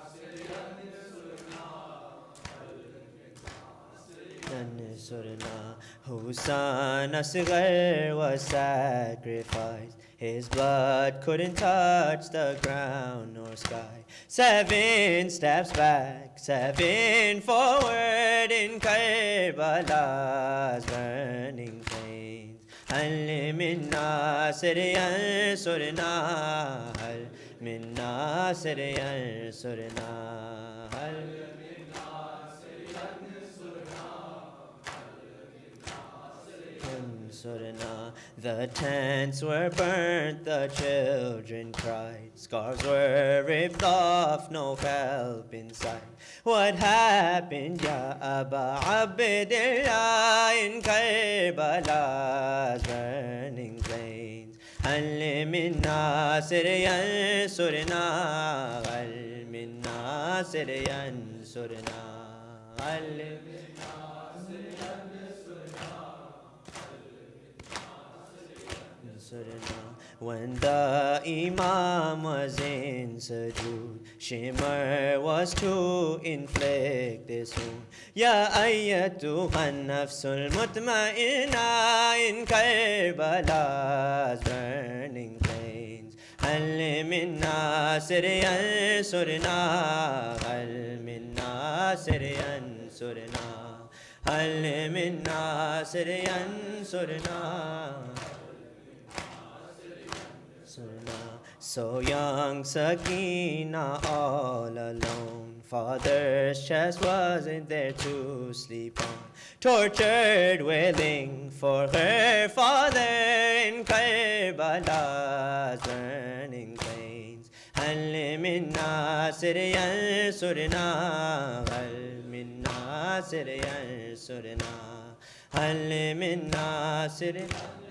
ينصرنا Husayn Asghar was sacrificed. His blood couldn't touch the ground nor sky. 7 steps back, 7 forward in Karbala's burning plains. هل من ناصر ينصرنا هل من ناصر ينصرنا هل من ناصر ينصرنا Surna. The tents were burnt, the children cried. Scarves were ripped off, no help in sight. What happened, Ya Aba Abdillah, in Karbala's burning plains? هل من ناصر ينصرنا هل من ناصر ينصرنا هل من ناصر ينصرنا. When the Imam was in sujood, Shimmer was to inflict this wound. Ya ayyatuha an-nafsul mutma'inna in Karbala's burning plains. Hal min nasir yansurna, hal min nasir yansurna, hal min nasir yansurna. So young Sakina all alone, father's chest wasn't there to sleep on. Tortured, wailing for her father in Karbala's burning plains. Hal min nasir yansurna, hal min nasir yansurna, hal min nasir yansurna.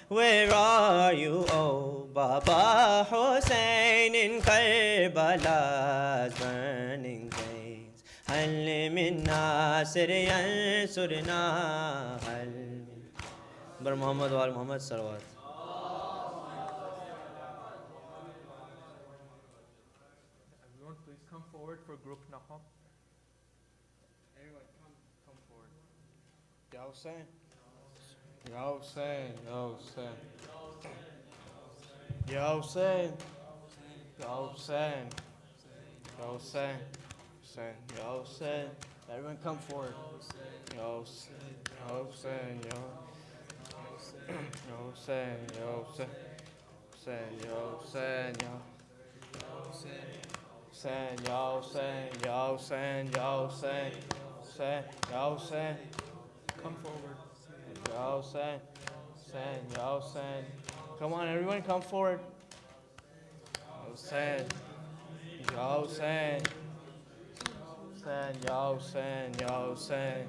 Where are you, oh Baba Hussein, in Karbala's burning plains? Hal min nasir yansurna, hal min. Bar Muhammad wa Muhammad salawat. Everyone, please come forward for group Naham. Everyone, come forward. Ya Hussein. Ya Hussein, Ya Hussein. Ya Hussein. Ya Hussein. Ya Hussein. Hussein. Ya Hussein. Everyone come forward. Ya Hussein. Ya Hussein. Ya Hussein. Ya Hussein. Hussein. Ya Hussein. Hussein. Ya Hussein. Ya Hussein. Ya Hussein. Hussein. Ya Hussein. Come forward. Ya Hussein, Hussein, Ya Hussein. Come on, everyone come forward. Hussein, Ya Hussein. Hussein, Ya Hussein, Ya Hussein.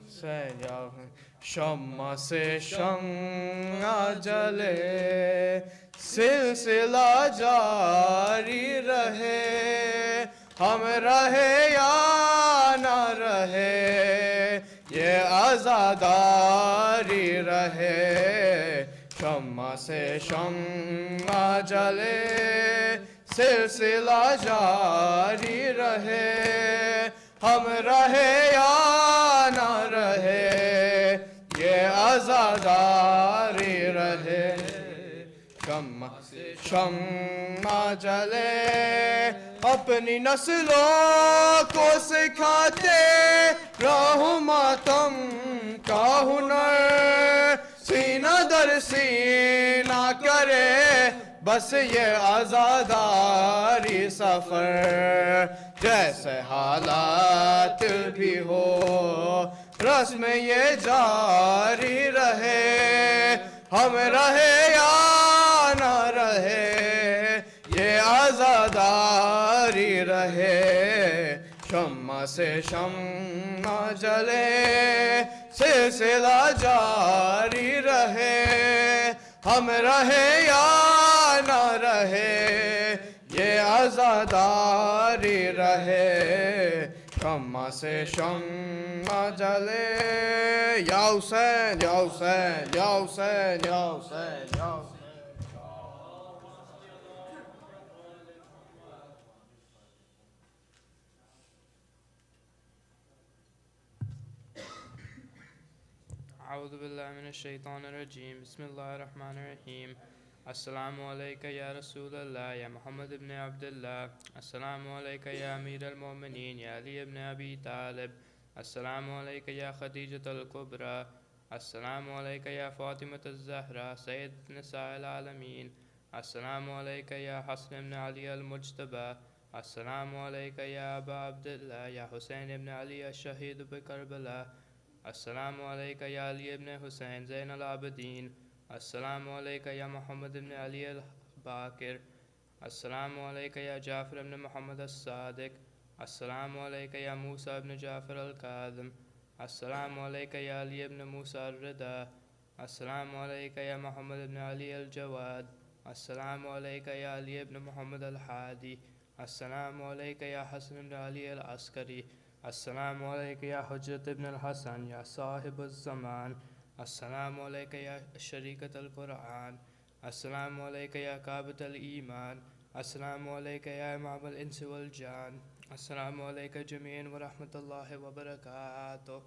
Hussein, Ya Hussein. شمع سے شمع جلے سلسلہ جاری رہے ہم رہے یا نہ رہے یہ عزاداری رہے شمع سے شمع جلے سلسلہ جاری رہے ہم رہے یا نہ رہے یہ عزاداری رہے شمع سے شمع جلے اپنی نسلوں کو سکھاتے رہو ماتم کا ہنر سینہ در سینہ کرے بس یہ عزاداری سفر جیسے حالات بھی ہو رسم یہ جاری رہے ہم رہے یا نہ رہے یہ عزاداری رہے شمع سے شمع جلے سلسلہ جاری رہے ہم رہے یا نہ رہے یہ عزاداری رہے شمع سے شمع جلے یا حسین یا حسین یا حسین یا حسین یا حسین اعوذ باللہ من الشیطان الرجیم بسم اللہ الرحمن الرحیم السلام علیکہ یا رسول اللہ یا محمد ابن عبداللہ السلام علیکہ یا امیر المومنین یا علی ابن ابی طالب السلام علیکہ یا خدیجۃ الکبریٰ السلام علیکہ یا فاطمۃ الزہرا سید نساء العالمین السلام علیکہ یا حسن ابن علی المجتبی السلام عليك يا أبا عبد الله يا حسين بن علي الشهيد بكربلاء. السلام عليك يا علي بن حسين زين العابدين. السلام عليك يا محمد بن علي الباكر. السلام عليك يا جعفر بن محمد الصادق. السلام عليك يا موسى بن جعفر الكاظم. السلام عليك يا علي بن موسى الرضا. السلام عليك يا محمد بن علي الجواد. السلام عليك يا علي بن محمد الحادي. السلام عليك يا حسن بن علي العسكري. السلام عليك يا حجة بن الحسن يا صاحب الزمان. السلام عليك يا شريكة القرآن. السلام عليك يا كعبة الإيمان. السلام عليك يا إمام الإنس والجان. السلام عليك جميعا ورحمة الله وبركاته.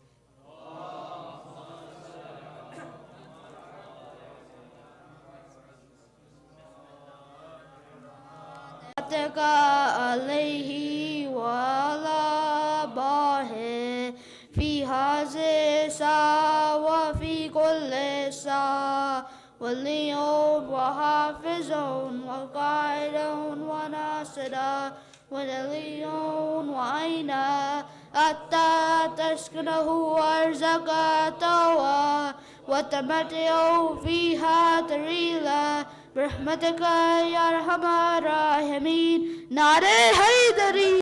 عليه وعلى آبائه في هذه الساعة وفي كل ساعة ولي وحافظ وقائد وناصر ودليل وعينا حتى تسكنه وارزقته وتمتعوا فيها طويلا برحمتك يا ارحم الراحمين. نعرہ حیدری.